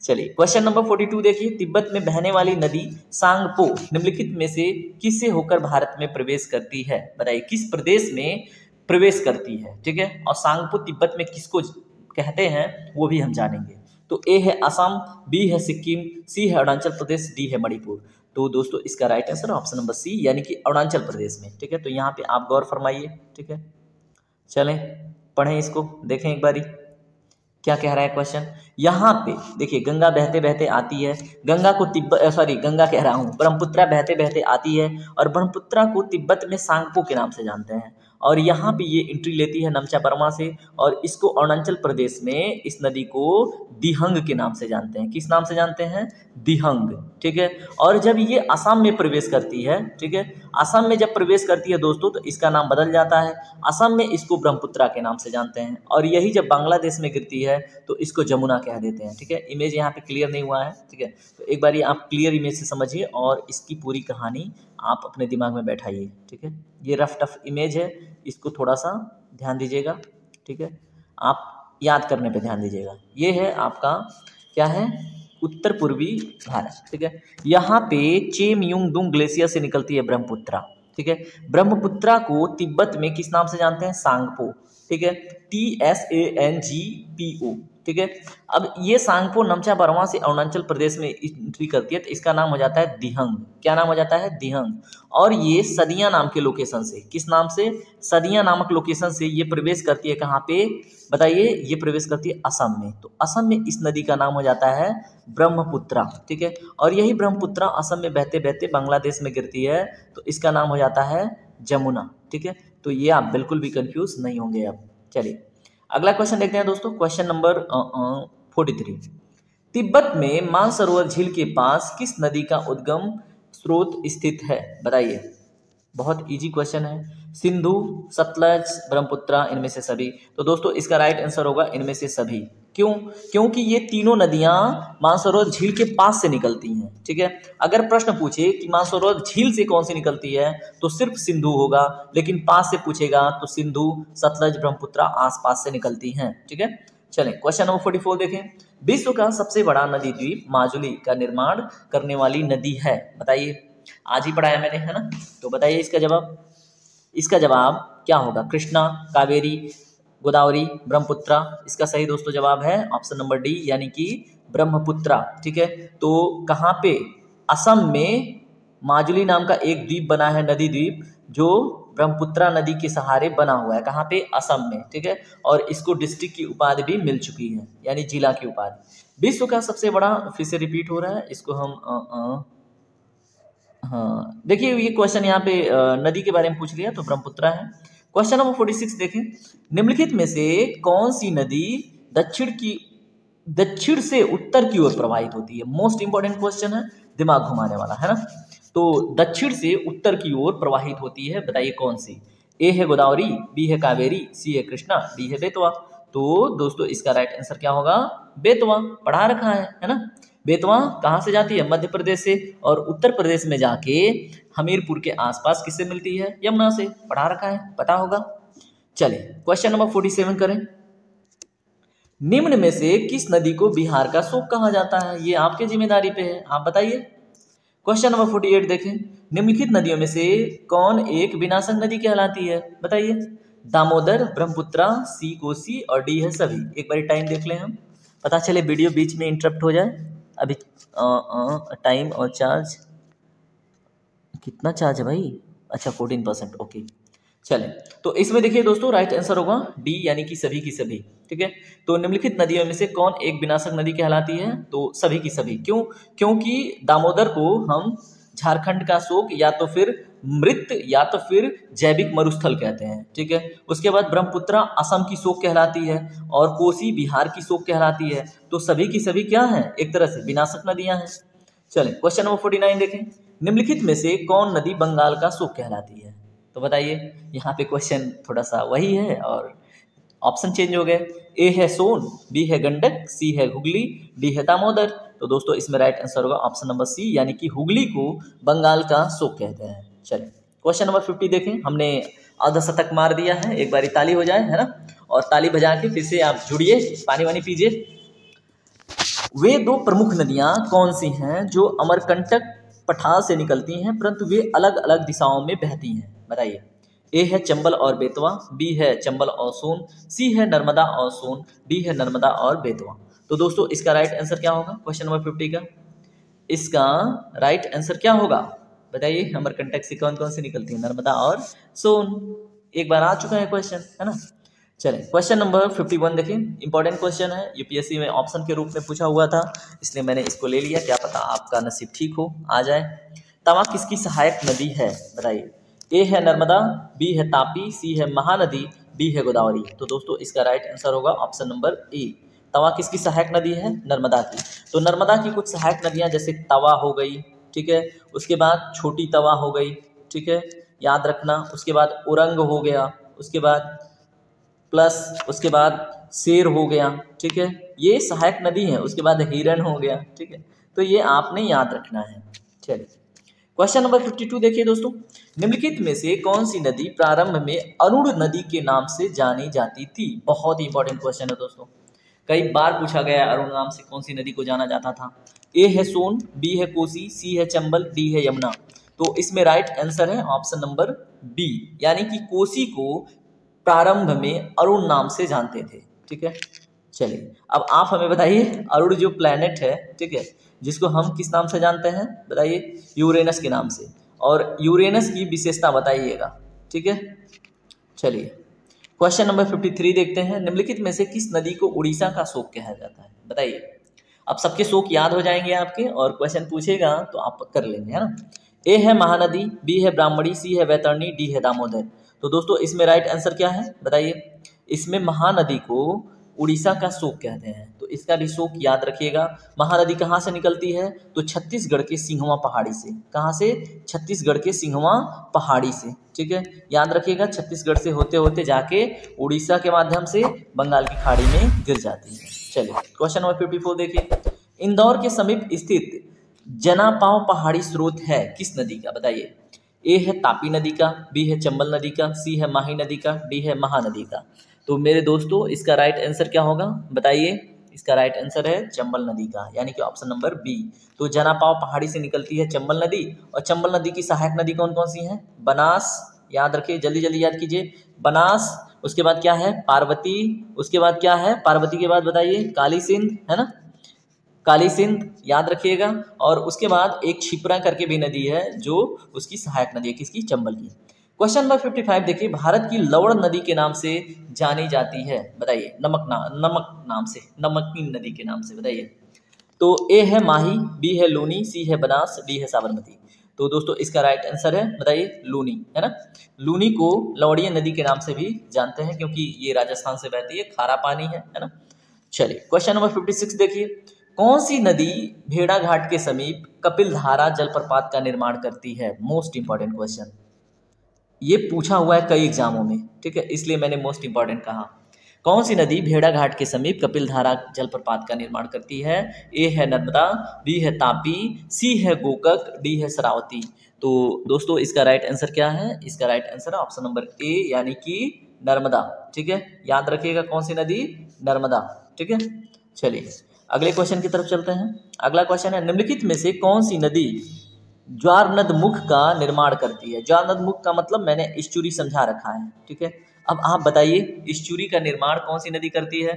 चलिए क्वेश्चन नंबर 42 देखिए। तिब्बत में बहने वाली नदी सांगपो निम्नलिखित में से किससे होकर भारत में प्रवेश करती है? बताइए किस प्रदेश में प्रवेश करती है, ठीक है। और सांगपो तिब्बत में किसको कहते हैं वो भी हम जानेंगे। तो ए है असम, बी है सिक्किम, सी है अरुणाचल प्रदेश, डी है मणिपुर। तो दोस्तों इसका right answer option number C, यानी कि अरुणाचल प्रदेश में, ठीक है। तो यहाँ पे आप गौर फरमाइए, ठीक है। चलें पढ़ें इसको, देखें एक बारी क्या कह रहा है क्वेश्चन। यहाँ पे देखिए गंगा बहते बहते आती है, गंगा को गंगा कह रहा हूँ, ब्रह्मपुत्रा बहते बहते आती है और ब्रह्मपुत्रा को तिब्बत में सांगपो के नाम से जानते हैं। और यहाँ पे ये एंट्री लेती है नमचा बर्मा से, और इसको अरुणाचल प्रदेश में इस नदी को दिहंग के नाम से जानते हैं। किस नाम से जानते हैं? दिहंग, ठीक है। और जब ये असम में प्रवेश करती है, ठीक है, असम में जब प्रवेश करती है दोस्तों तो इसका नाम बदल जाता है। असम में इसको ब्रह्मपुत्रा के नाम से जानते हैं, और यही जब बांग्लादेश में गिरती है तो इसको जमुना कह देते हैं, ठीक है। इमेज यहाँ पे क्लियर नहीं हुआ है, ठीक है। तो एक बार आप क्लियर इमेज से समझिए और इसकी पूरी कहानी आप अपने दिमाग में बैठाइए, ठीक है। ये रफ टफ इमेज है, इसको थोड़ा सा ध्यान दीजिएगा, ठीक है। आप याद करने पे ध्यान दीजिएगा। ये है आपका क्या है, उत्तर पूर्वी भारत, ठीक है। यहाँ पे चेमयुंगडुंग ग्लेशियर से निकलती है ब्रह्मपुत्रा, ठीक है। ब्रह्मपुत्रा को तिब्बत में किस नाम से जानते हैं? सांगपो, ठीक है, TSANGPO, ठीक है। अब ये सांगपो नमचा बर्मा से अरुणाचल प्रदेश में एंट्री करती है तो इसका नाम हो जाता है दिहंग। क्या नाम हो जाता है? दिहंग। और ये सदिया नाम के लोकेशन से, किस नाम से? सदिया नामक लोकेशन से ये प्रवेश करती है कहाँ पे बताइए? ये प्रवेश करती है असम में। तो असम में इस नदी का नाम हो जाता है ब्रह्मपुत्रा, ठीक है। और यही ब्रह्मपुत्रा असम में बहते बहते बांग्लादेश में गिरती है तो इसका नाम हो जाता है जमुना, ठीक है। तो ये आप बिल्कुल भी कंफ्यूज नहीं होंगे अब। चलिए अगला क्वेश्चन देखते हैं दोस्तों, क्वेश्चन नंबर 43। तिब्बत में मानसरोवर झील के पास किस नदी का उद्गम स्रोत स्थित है? बताइए। बहुत इजी क्वेश्चन है। सिंधु, सतलज, ब्रह्मपुत्रा, इनमें से सभी। तो दोस्तों इसका राइट आंसर होगा इनमें से सभी। क्यों? क्योंकि ये तीनों नदियां मानसरोवर झील के पास से निकलती हैं। ठीक है, अगर प्रश्न पूछे कि मानसरोवर झील से कौन सी निकलती है तो सिर्फ सिंधु होगा, लेकिन पास से पूछेगा तो सिंधु, सतलज, ब्रह्मपुत्रा आसपास से निकलती हैं। ठीक है, चलें क्वेश्चन नंबर 44 देखें। विश्व का सबसे बड़ा नदी द्वीप माजुली का निर्माण करने वाली नदी है, बताइए। आज ही पढ़ाया मैंने, है ना। तो बताइए इसका जवाब। इसका जवाब क्या होगा? कृष्णा, कावेरी, गोदावरी, ब्रह्मपुत्रा। इसका सही दोस्तों जवाब है ऑप्शन नंबर डी, यानी कि ब्रह्मपुत्रा। ठीक है, तो कहाँ पे? असम में माजुली नाम का एक द्वीप बना है, नदी द्वीप, जो ब्रह्मपुत्रा नदी के सहारे बना हुआ है। कहाँ पे? असम में। ठीक है, और इसको डिस्ट्रिक्ट की उपाधि भी मिल चुकी है, यानी जिला की उपाधि। विश्व का सबसे बड़ा, फिर से रिपीट हो रहा है, इसको हम हाँ देखिए, ये क्वेश्चन यहाँ पे नदी के बारे में पूछ लिया तो ब्रह्मपुत्रा है। क्वेश्चन नंबर 46 देखें। निम्नलिखित में से कौन सी नदी दक्षिण से उत्तर की ओर प्रवाहित होती है? मोस्ट इंपॉर्टेंट क्वेश्चन है, दिमाग घुमाने वाला, है ना। तो दक्षिण से उत्तर की ओर प्रवाहित होती है, बताइए कौन सी? ए है गोदावरी, बी है कावेरी, सी है कृष्णा, डी है बेतवा। तो दोस्तों इसका राइट आंसर क्या होगा? बेतवा। पढ़ा रखा है ना। बेतवा कहाँ से जाती है? मध्य प्रदेश से, और उत्तर प्रदेश में जाके हमीरपुर के आसपास किससे मिलती है? यमुना से। पढ़ा रखा है, पता होगा। चलिए क्वेश्चन नंबर 47 करें। निम्न में से किस नदी को बिहार का शोक कहा जाता है? ये आपकी जिम्मेदारी पे है, आप बताइए। क्वेश्चन नंबर 48 देखें। निम्नलिखित नदियों में से कौन एक विनाशक नदी कहलाती है? बताइए। दामोदर, ब्रह्मपुत्रा, सी कोसी, और डी है सभी। एक बार टाइम देख लें हम, पता चले वीडियो बीच में इंटरप्ट हो जाए। अभी टाइम और चार्ज, कितना चार्ज है भाई? अच्छा 14%, ओके। चलें, तो इसमें देखिए दोस्तों राइट आंसर होगा डी, यानी कि सभी की सभी। ठीक है, तो निम्नलिखित नदियों में से कौन एक विनाशक नदी कहलाती है? तो सभी की सभी। क्यों? क्योंकि दामोदर को हम झारखंड का शोक, या तो फिर मृत, या तो फिर जैविक मरुस्थल कहते हैं। ठीक है, उसके बाद ब्रह्मपुत्रा असम की शोक कहलाती है, और कोसी बिहार की शोक कहलाती है। तो सभी की सभी क्या है? एक तरह से विनाशक नदियां हैं। चलें क्वेश्चन नंबर 49 देखें। निम्नलिखित में से कौन नदी बंगाल का शोक कहलाती है? तो बताइए। यहाँ पे क्वेश्चन थोड़ा सा वही है और ऑप्शन चेंज हो गए। ए है सोन, बी है गंडक, सी है हुगली, डी है दामोदर। तो दोस्तों इसमें राइट आंसर होगा ऑप्शन नंबर सी, यानी कि हुगली को बंगाल का शोक कहते हैं। चलिए क्वेश्चन नंबर 50 देखें। हमने आधा शतक मार दिया है, एक बारी ताली हो जाए, है ना। और ताली बजा के फिर से आप जुड़िए, पानी वानी पीजिए। वे दो प्रमुख नदियां कौन सी हैं जो अमरकंटक पठार से निकलती हैं, परंतु वे अलग अलग दिशाओं में बहती हैं? बताइए। ए है चंबल और बेतवा, बी है चंबल और सोन, सी है नर्मदा और सोन, डी है नर्मदा और बेतवा। तो दोस्तों इसका राइट आंसर क्या होगा? क्वेश्चन नंबर 50 का इसका राइट आंसर क्या होगा? बताइए। अमरकंटक से कौन कौन सी निकलती है? नर्मदा और सोन। एक बार आ चुका है क्वेश्चन, है ना। चलें क्वेश्चन नंबर 51 देखें। इंपॉर्टेंट क्वेश्चन है, यूपीएससी में ऑप्शन के रूप में पूछा हुआ था, इसलिए मैंने इसको ले लिया। क्या पता आपका नसीब ठीक हो, आ जाए। तवा किसकी सहायक नदी है? बताइए। ए है नर्मदा, बी है तापी, सी है महानदी, डी है गोदावरी। तो दोस्तों इसका राइट आंसर होगा ऑप्शन नंबर ए। तवा किसकी सहायक नदी है? नर्मदा की। तो नर्मदा की कुछ सहायक नदियां जैसे तवा हो गई, ठीक है, उसके बाद छोटी तवा हो गई, ठीक है, याद रखना। उसके बाद उरंग हो गया, उसके बाद प्लस उसके बाद शेर हो गया, ठीक है, ये सहायक नदी है। उसके बाद हिरन हो गया, ठीक है, तो ये आपने याद रखना है। चलिए क्वेश्चन नंबर 52 देखिए दोस्तों। निम्नलिखित में से कौन सी नदी प्रारंभ में अरुण नदी के नाम से जानी जाती थी? बहुत ही इंपॉर्टेंट क्वेश्चन है दोस्तों, कई बार पूछा गया है। अरुण नाम से कौन सी नदी को जाना जाता था? ए है सोन, बी है कोसी, सी है चंबल, डी है यमुना। तो इसमें राइट आंसर है ऑप्शन नंबर बी, यानी कि कोसी को प्रारंभ में अरुण नाम से जानते थे। ठीक है, चलिए अब आप हमें बताइए, अरुण जो प्लैनेट है, ठीक है, जिसको हम किस नाम से जानते हैं? बताइए। यूरेनस के नाम से। और यूरेनस की विशेषता बताइएगा, ठीक है। चलिए क्वेश्चन नंबर 53 देखते हैं। निम्नलिखित में से किस नदी को उड़ीसा का शोक कहा जाता है? बताइए। अब सबके शोक याद हो जाएंगे आपके, और क्वेश्चन पूछेगा तो आप कर लेंगे, है ना। ए है महानदी, बी है ब्राह्मणी, सी है वैतरणी, डी है दामोदर। तो दोस्तों इसमें राइट आंसर क्या है? बताइए। इसमें महानदी को उड़ीसा का शोक कहते हैं, तो इसका भी शोक याद रखिएगा। महानदी कहाँ से निकलती है, तो छत्तीसगढ़ के सिंघवा पहाड़ी से। कहाँ से, छत्तीसगढ़ के सिंघवा पहाड़ी से, ठीक है, याद रखिएगा। छत्तीसगढ़ से होते होते जाके उड़ीसा के माध्यम से बंगाल की खाड़ी में गिर जाती है। चलिए क्वेश्चन नंबर 54 देखिए, इंदौर के समीप स्थित जनापाव पहाड़ी स्रोत है किस नदी का, बताइए। ए है तापी नदी का, बी है चंबल नदी का, सी है माही नदी का, डी है महानदी का। तो मेरे दोस्तों इसका राइट आंसर क्या होगा, बताइए। इसका राइट आंसर है चंबल नदी का, यानी कि ऑप्शन नंबर बी। तो जनापाव पहाड़ी से निकलती है चंबल नदी, और चंबल नदी की सहायक नदी कौन कौन सी हैं, बनास, याद रखिए, जल्दी जल्दी याद कीजिए, बनास, उसके बाद क्या है, पार्वती, उसके बाद क्या है, पार्वती के बाद बताइए, काली सिंध, है ना, काली सिंध, याद रखिएगा। और उसके बाद एक क्षिप्रा करके भी नदी है जो उसकी सहायक नदी है, किसकी, चंबल की। क्वेश्चन नंबर 55 देखिए, भारत की लवण नदी के नाम से जानी जाती है, बताइए। नमक नाम से, नमकीन नदी के नाम से, बताइए। तो ए है माही, बी है लूनी, सी है बनास, डी है साबरमती। तो दोस्तों इसका राइट आंसर है, बताइए, लूनी, है ना। लूनी को लवड़िया नदी के नाम से भी जानते हैं क्योंकि ये राजस्थान से बहती है, खारा पानी है ना। चलिए क्वेश्चन नंबर 56 देखिए, कौन सी नदी भेड़ाघाट के समीप कपिलधारा जलप्रपात का निर्माण करती है, मोस्ट इंपॉर्टेंट क्वेश्चन, ये पूछा हुआ है कई एग्जामों में, ठीक है, इसलिए मैंने मोस्ट इंपॉर्टेंट कहा। कौन सी नदी भेड़ाघाट के समीप कपिलधारा जलप्रपात का निर्माण करती है, ए है नर्मदा, बी है तापी, सी है गोकक, डी है शरावती। तो दोस्तों इसका राइट आंसर क्या है, इसका राइट आंसर है ऑप्शन नंबर ए, यानी कि नर्मदा, ठीक है, याद रखिएगा कौन सी नदी, नर्मदा, ठीक है। चलिए अगले क्वेश्चन की तरफ चलते हैं। अगला क्वेश्चन है, निम्नलिखित में से कौन सी नदी ज्वारनद मुख का निर्माण करती है। ज्वारनद मुख का मतलब मैंने एस्चुरी समझा रखा है, ठीक है। अब आप बताइए एस्चुरी का निर्माण कौन सी नदी करती है,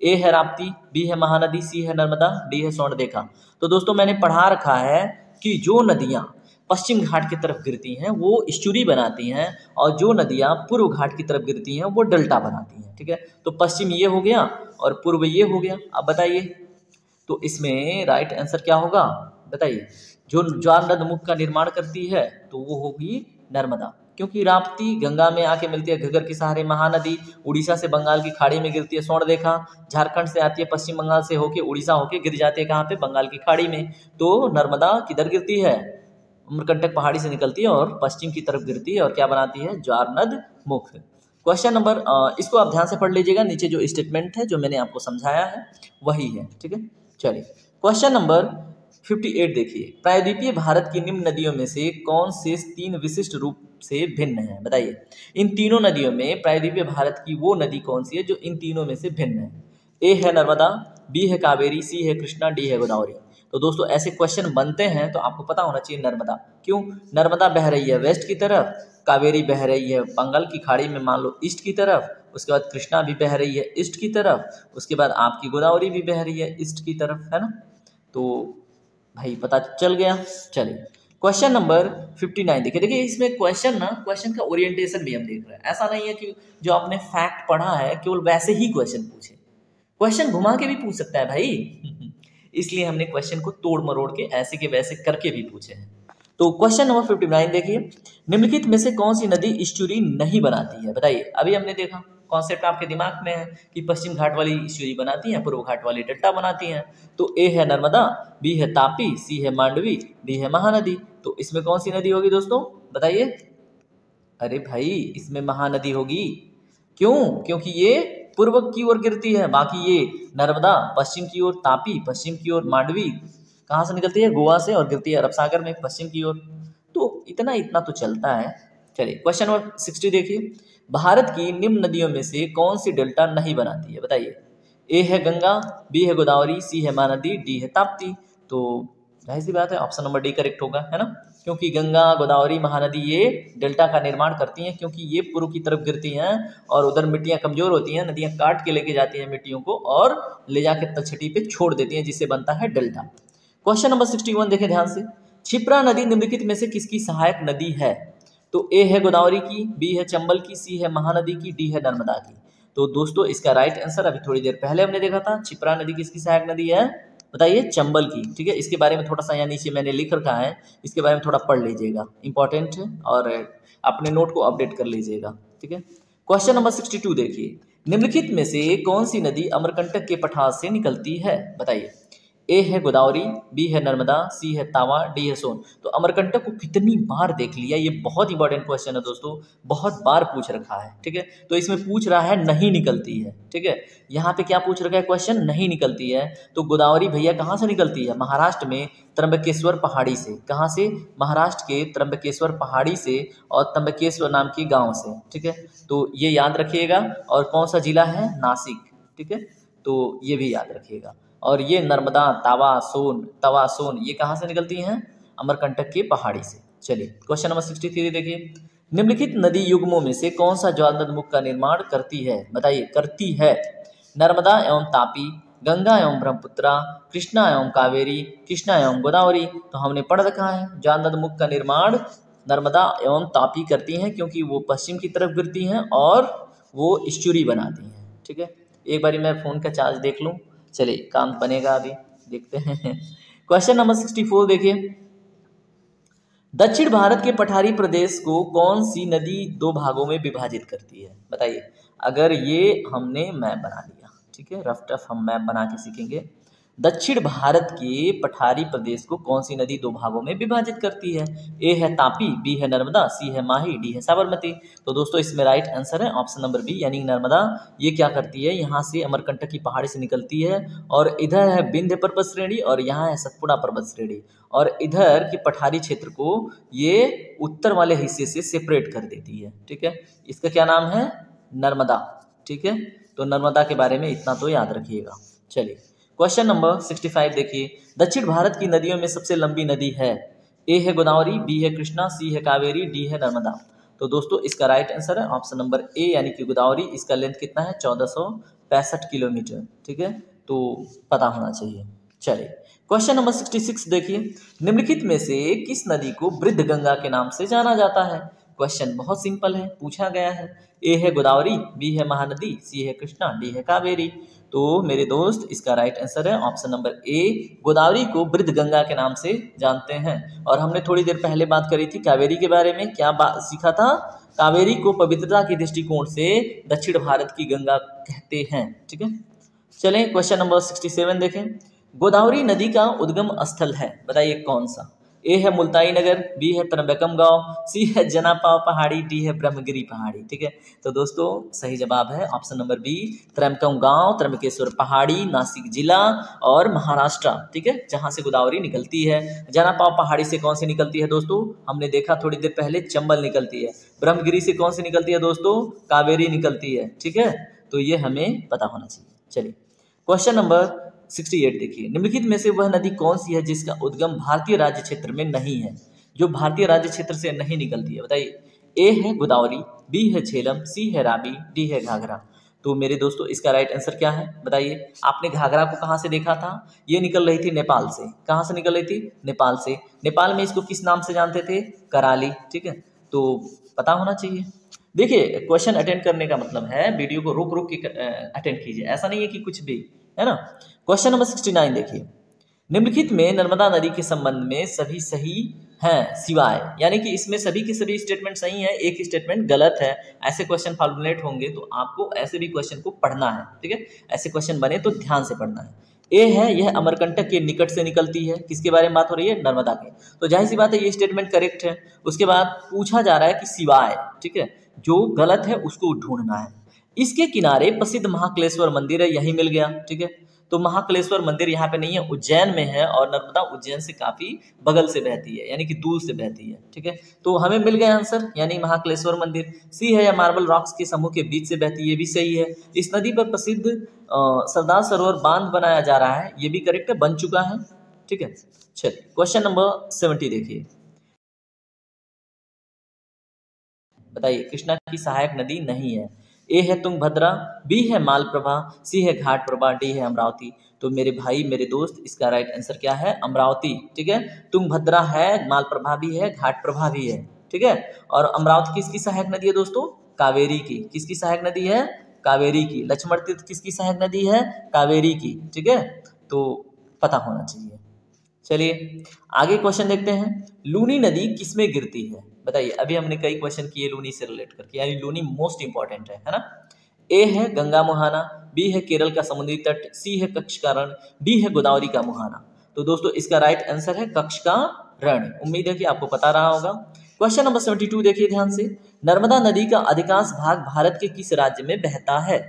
ए है राप्ती, बी है महानदी, सी है नर्मदा, डी है स्वर्णरेखा। तो दोस्तों मैंने पढ़ा रखा है कि जो नदियाँ पश्चिम घाट की तरफ गिरती हैं वो एस्चुरी बनाती हैं, और जो नदियाँ पूर्व घाट की तरफ गिरती हैं वो डेल्टा बनाती हैं, ठीक है। तो पश्चिम ये हो गया और पूर्व ये हो गया। अब बताइए तो इसमें राइट आंसर क्या होगा, बताइए। जो ज्वारनद मुख का निर्माण करती है तो वो होगी नर्मदा, क्योंकि राप्ती गंगा में आके मिलती है घग्गर के सहारे, महानदी उड़ीसा से बंगाल की खाड़ी में गिरती है, स्वर्णरेखा झारखंड से आती है, पश्चिम बंगाल से होके उड़ीसा होके गिर जाती है कहाँ पे, बंगाल की खाड़ी में। तो नर्मदा किधर गिरती है, अमरकंटक पहाड़ी से निकलती है और पश्चिम की तरफ गिरती है और क्या बनाती है, ज्वारनद मुख। क्वेश्चन नंबर, इसको आप ध्यान से पढ़ लीजिएगा, नीचे जो स्टेटमेंट है जो मैंने आपको समझाया है वही है, ठीक है। चलिए क्वेश्चन नंबर 58 देखिए, प्रायद्वीपीय भारत की निम्न नदियों में से कौन से तीन विशिष्ट रूप से भिन्न है, बताइए। इन तीनों नदियों में प्रायद्वीपीय भारत की वो नदी कौन सी है जो इन तीनों में से भिन्न है, ए है नर्मदा, बी है कावेरी, सी है कृष्णा, डी है गोदावरी। तो दोस्तों ऐसे क्वेश्चन बनते हैं तो आपको पता होना चाहिए नर्मदा, क्यों, नर्मदा बह रही है वेस्ट की तरफ, कावेरी बह रही है बंगाल की खाड़ी में मान लो ईस्ट की तरफ, उसके बाद कृष्णा भी बह रही है ईस्ट की तरफ, उसके बाद आपकी गोदावरी भी बह रही है ईस्ट की तरफ, है ना। तो भाई पता चल गया। चलिए क्वेश्चन नंबर 59 देखिए इसमें क्वेश्चन का ओरिएंटेशन भी हम देख रहे हैं। ऐसा नहीं है कि जो आपने फैक्ट पढ़ा है केवल वैसे ही क्वेश्चन पूछे, क्वेश्चन घुमा के भी पूछ सकता है भाई इसलिए हमने क्वेश्चन को तोड़ मरोड़ के ऐसे के वैसे करके भी पूछे हैं। तो क्वेश्चन नंबर 59 देखिए, निम्नलिखित में से कौन सी नदी एस्चुरी नहीं बनाती है, बताइए। अभी हमने देखा कॉन्सेप्ट आपके दिमाग में है कि पश्चिम घाट वाली एस्चुरी बनाती हैं, पूर्व घाट वाली डेल्टा बनाती हैं। तो ए है नर्मदा, बी है तापी, सी है मांडवी, डी है महानदी। तो इसमें कौन सी नदी होगी दोस्तों, बताइए। अरे भाई इसमें महानदी होगी, क्यों, क्योंकि ये पूर्व की ओर गिरती है, बाकी ये नर्मदा पश्चिम की ओर, तापी पश्चिम की ओर, मांडवी कहाँ से निकलती है, गोवा से, और गिरती है अरब सागर में पश्चिम की ओर। तो इतना तो चलता है। चलिए क्वेश्चन नंबर 60 देखिए, भारत की निम्न नदियों में से कौन सी डेल्टा नहीं बनाती है, बताइए। ए है गंगा, बी है गोदावरी, सी है महानदी, डी है ताप्ती। तो जाहिर सी बात है ऑप्शन नंबर डी करेक्ट होगा, है ना, क्योंकि गंगा गोदावरी महानदी ये डेल्टा का निर्माण करती हैं, क्योंकि ये पूर्व की तरफ गिरती हैं और उधर मिट्टियां कमजोर होती हैं, नदियां काट के लेके जाती हैं मिट्टियों को और ले जाके तलछटी पे छोड़ देती हैं, जिससे बनता है डेल्टा। क्वेश्चन नंबर 61 देखें ध्यान से, क्षिप्रा नदी निम्नलिखित में से किसकी सहायक नदी है। तो ए है गोदावरी की, बी है चंबल की, सी है महानदी की, डी है नर्मदा की। तो दोस्तों इसका राइट आंसर अभी थोड़ी देर पहले हमने देखा था, क्षिप्रा नदी किसकी सहायक नदी है, बताइए, चंबल की, ठीक है। इसके बारे में थोड़ा सा यहाँ नीचे मैंने लिख रखा है, इसके बारे में थोड़ा पढ़ लीजिएगा, इंपॉर्टेंट है, और अपने नोट को अपडेट कर लीजिएगा, ठीक है। क्वेश्चन नंबर 62 देखिए, निम्नलिखित में से कौन सी नदी अमरकंटक के पठार से निकलती है, बताइए। ए है गोदावरी, बी है नर्मदा, सी है तावा, डी है सोन। तो अमरकंटक को कितनी बार देख लिया, ये बहुत इंपॉर्टेंट क्वेश्चन है दोस्तों, बहुत बार पूछ रखा है, ठीक है। तो इसमें पूछ रहा है नहीं निकलती है, ठीक है। यहाँ पे क्या पूछ रखा है क्वेश्चन, नहीं निकलती है। तो गोदावरी भैया कहाँ से निकलती है, महाराष्ट्र में त्र्यंबकेश्वर पहाड़ी से। कहाँ से, महाराष्ट्र के त्र्यंबकेश्वर पहाड़ी से और त्र्यंबकेश्वर नाम के गाँव से, ठीक है। तो ये याद रखिएगा। और कौन सा जिला है, नासिक, ठीक है। तो ये भी याद रखिएगा। और ये नर्मदा, तवा सोन ये कहाँ से निकलती हैं, अमरकंटक की पहाड़ी से। चलिए क्वेश्चन नंबर 63 देखिए। निम्नलिखित नदी युग्मों में से कौन सा ज्वालामुख का निर्माण करती है, बताइए। करती है, नर्मदा एवं तापी, गंगा एवं ब्रह्मपुत्रा, कृष्णा एवं कावेरी, कृष्णा एवं गोदावरी। तो हमने पढ़ रखा है ज्वालामुख का निर्माण नर्मदा एवं तापी करती हैं, क्योंकि वो पश्चिम की तरफ गिरती हैं और वो इस्चुरी बनाती हैं, ठीक है। एक बारी मैं फ़ोन का चार्ज देख लूँ, चलिए काम बनेगा, अभी देखते हैं। क्वेश्चन नंबर 64 देखिए। दक्षिण भारत के पठारी प्रदेश को कौन सी नदी दो भागों में विभाजित करती है, बताइए। अगर ये हमने मैप बना लिया, ठीक है, रफ टफ हम मैप बना के सीखेंगे। दक्षिण भारत के पठारी प्रदेश को कौन सी नदी दो भागों में विभाजित करती है, ए है तापी, बी है नर्मदा, सी है माही, डी है साबरमती। तो दोस्तों इसमें राइट आंसर है ऑप्शन नंबर बी, यानी नर्मदा। ये क्या करती है, यहाँ से अमरकंटक की पहाड़ी से निकलती है और इधर है विंध्य पर्वत श्रेणी और यहाँ है सतपुड़ा पर्वत श्रेणी, और इधर की पठारी क्षेत्र को ये उत्तर वाले हिस्से से सेपरेट कर देती है, ठीक है। इसका क्या नाम है, नर्मदा, ठीक है। तो नर्मदा के बारे में इतना तो याद रखिएगा। चलिए क्वेश्चन नंबर 65 देखिए। दक्षिण भारत की नदियों में सबसे लंबी नदी है, ए है गोदावरी, बी है कृष्णा, सी है कावेरी, डी है नर्मदा। तो दोस्तों इसका राइट आंसर है ऑप्शन नंबर ए, यानी कि गोदावरी। इसका लेंथ कितना है, 1465 किलोमीटर, ठीक है। तो पता होना चाहिए। चलिए क्वेश्चन नंबर 66 देखिए। निम्नलिखित में से किस नदी को वृद्ध गंगा के नाम से जाना जाता है। क्वेश्चन बहुत सिंपल है, पूछा गया है। ए है गोदावरी, बी है महानदी, सी है कृष्णा, डी है कावेरी। तो मेरे दोस्त इसका राइट आंसर है ऑप्शन नंबर ए, गोदावरी को वृद्ध गंगा के नाम से जानते हैं। और हमने थोड़ी देर पहले बात करी थी कावेरी के बारे में, क्या बात सीखा था, कावेरी को पवित्रता के दृष्टिकोण से दक्षिण भारत की गंगा कहते हैं, ठीक है। चलें क्वेश्चन नंबर 67 देखें। गोदावरी नदी का उद्गम स्थल है, बताइए कौन सा। ए है मुल्ताई नगर, बी है त्र्यंबकम गांव, सी है जनापाव पहाड़ी, डी है ब्रह्मगिरी पहाड़ी, ठीक है। तो दोस्तों सही जवाब है ऑप्शन नंबर बी, त्र्यंबकम गांव, त्र्यंबकेश्वर पहाड़ी, नासिक जिला और महाराष्ट्र, ठीक है, जहां से गोदावरी निकलती है। जनापाव पहाड़ी से कौन सी निकलती है दोस्तों, हमने देखा थोड़ी देर पहले, चंबल निकलती है। ब्रह्मगिरी से कौन सी निकलती है दोस्तों, कावेरी निकलती है, ठीक है। तो ये हमें पता होना चाहिए। चलिए क्वेश्चन नंबर 68 देखिए। निम्नलिखित में से वह नदी कौन सी है जिसका उद्गम भारतीय राज्य क्षेत्र में नहीं है, जो भारतीय राज्य क्षेत्र से नहीं निकलती है, बताइए। ए है गोदावरी, बी है झेलम, सी है रावी, डी है घाघरा। तो मेरे दोस्तों इसका राइट आंसर क्या है, बताइए। आपने घाघरा को कहाँ से देखा था, ये निकल रही थी नेपाल से। कहाँ से निकल रही थी, नेपाल से। नेपाल में इसको किस नाम से जानते थे, कराली, ठीक है। तो पता होना चाहिए। देखिए क्वेश्चन अटेंड करने का मतलब है वीडियो को रुक रुक के अटेंड कीजिए, ऐसा नहीं है कि कुछ भी, है ना। क्वेश्चन नंबर 69 देखिए। निम्नलिखित में नर्मदा नदी के संबंध में सभी सही हैं सिवाय, यानी कि इसमें सभी के सभी स्टेटमेंट सही हैं, एक स्टेटमेंट गलत है। ऐसे क्वेश्चन फॉर्मुलेट होंगे तो आपको ऐसे भी क्वेश्चन को पढ़ना है, ठीक है। ऐसे क्वेश्चन बने तो ध्यान से पढ़ना है। ए है यह अमरकंटक के निकट से निकलती है, किसके बारे में बात हो रही है, नर्मदा के। तो जाहिर सी बात है ये स्टेटमेंट करेक्ट है। उसके बाद पूछा जा रहा है कि सिवाय, ठीक है, जो गलत है उसको ढूंढना है। इसके किनारे प्रसिद्ध महाकालेश्वर मंदिर है, यही मिल गया, ठीक है। तो महाकालेश्वर मंदिर यहाँ पे नहीं है, उज्जैन में है, और नर्मदा उज्जैन से काफी बगल से बहती है, यानी कि दूर से बहती है, ठीक है। तो हमें मिल गया आंसर, यानी महाकालेश्वर मंदिर। सी है या मार्बल रॉक्स के समूह के बीच से बहती है, ये भी सही है। इस नदी पर प्रसिद्ध सरदार सरोवर बांध बनाया जा रहा है, ये भी करेक्ट है, बन चुका है, ठीक है। चलिए क्वेश्चन नंबर 70 देखिए। बताइए कृष्णा की सहायक नदी नहीं है। ए है तुंगभद्रा, बी है मालप्रभा, सी है घाटप्रभा, डी है अमरावती। तो मेरे भाई मेरे दोस्त इसका राइट आंसर क्या है, अमरावती, ठीक है। तुंगभद्रा है, मालप्रभा भी है, घाटप्रभा भी है, ठीक है। और अमरावती किसकी सहायक नदी है दोस्तों, कावेरी की। किसकी सहायक नदी है, कावेरी की। लक्ष्मण तीर्थ किसकी सहायक नदी है, कावेरी की, ठीक है। तो पता होना चाहिए। चलिए आगे क्वेश्चन देखते हैं। लूनी नदी किसमें गिरती है, बताइए। अभी हमने कई क्वेश्चन किए लूनी से रिलेट करके, यानी लूनी मोस्ट इंपॉर्टेंट है ना। ए है गंगा मुहाना, बी है केरल का समुद्री तट, सी है कच्छ का रण, डी है गोदावरी का मुहाना। तो दोस्तों इसका राइट आंसर है कच्छ का रण। उम्मीद है कि आपको पता रहा होगा। क्वेश्चन नंबर 72 देखिए ध्यान से, नर्मदा नदी का अधिकांश भाग भारत के किस राज्य में बहता है?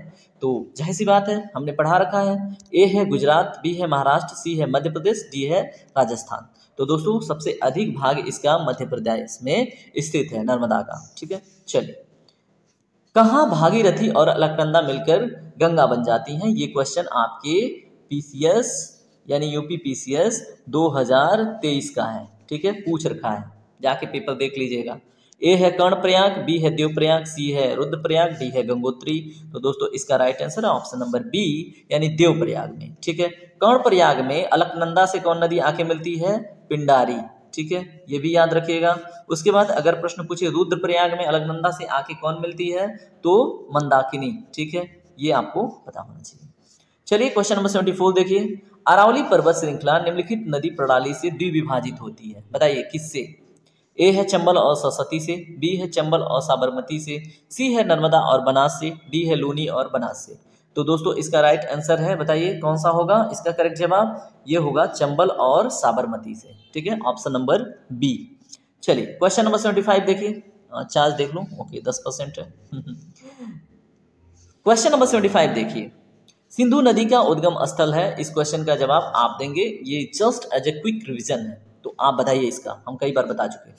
तो जाहिर सी बात है, हमने पढ़ा रखा है। ए है गुजरात, बी है महाराष्ट्र, सी है मध्य प्रदेश, डी है राजस्थान। तो दोस्तों सबसे अधिक भाग इसका मध्य प्रदेश में स्थित है, नर्मदा का। ठीक है, चलिए, कहाँ भागीरथी और अलकनंदा मिलकर गंगा बन जाती हैं? ये क्वेश्चन आपके पीसीएस यानी यूपी पीसीएस 2023 का है। ठीक है, पूछ रखा है, जाके पेपर देख लीजिएगा। ए है कर्णप्रयाग, बी है देवप्रयाग, सी है रुद्रप्रयाग, डी है गंगोत्री। तो दोस्तों इसका राइट आंसर है ऑप्शन नंबर बी यानी देवप्रयाग में। ठीक है, कर्णप्रयाग में अलकनंदा से कौन नदी आके मिलती है? पिंडारी। ठीक है, ये भी याद रखिएगा। उसके बाद अगर प्रश्न पूछे रुद्रप्रयाग में अलकनंदा से आके कौन मिलती है, तो मंदाकिनी। ठीक है, ये आपको पता होना चाहिए। चलिए क्वेश्चन नंबर 74 देखिए, अरावली पर्वत श्रृंखला निम्नलिखित नदी प्रणाली से द्विविभाजित होती है, बताइए किससे? ए है चंबल और सरस्वती से, बी है चंबल और साबरमती से, सी है नर्मदा और बनास से, डी है लूनी और बनास से। तो दोस्तों इसका राइट आंसर है, बताइए कौन सा होगा इसका करेक्ट जवाब? ये होगा चंबल और साबरमती से। ठीक है, ऑप्शन नंबर बी। चलिए क्वेश्चन नंबर 75 देखिए, चार्ज देख लूं, ओके 10% है। क्वेश्चन नंबर 75 देखिए, सिंधु नदी का उद्गम स्थल है, इस क्वेश्चन का जवाब आप देंगे। ये just as a quick revision है, तो आप बताइए इसका, हम कई बार बता चुके हैं।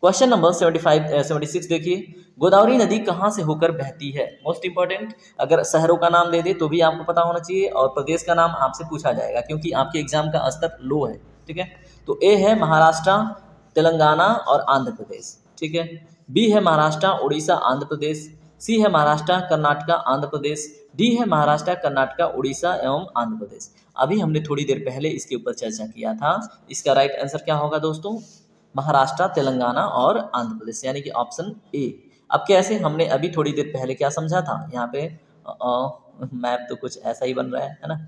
क्वेश्चन नंबर 76 देखिए, गोदावरी नदी कहाँ से होकर बहती है? मोस्ट इंपॉर्टेंट, अगर शहरों का नाम दे दे तो भी आपको पता होना चाहिए, और प्रदेश का नाम आपसे पूछा जाएगा क्योंकि आपके एग्जाम का स्तर लो है। ठीक है, तो ए है महाराष्ट्र, तेलंगाना और आंध्र प्रदेश। ठीक है, बी है महाराष्ट्र, उड़ीसा, आंध्र प्रदेश, सी है महाराष्ट्र, कर्नाटका, आंध्र प्रदेश, डी है महाराष्ट्र, कर्नाटका, उड़ीसा एवं आंध्र प्रदेश। अभी हमने थोड़ी देर पहले इसके ऊपर चर्चा किया था। इसका राइट आंसर क्या होगा दोस्तों? महाराष्ट्र, तेलंगाना और आंध्र प्रदेश, यानी कि ऑप्शन ए। अब कैसे, हमने अभी थोड़ी देर पहले क्या समझा था, यहाँ पे मैप तो कुछ ऐसा ही बन रहा है ना।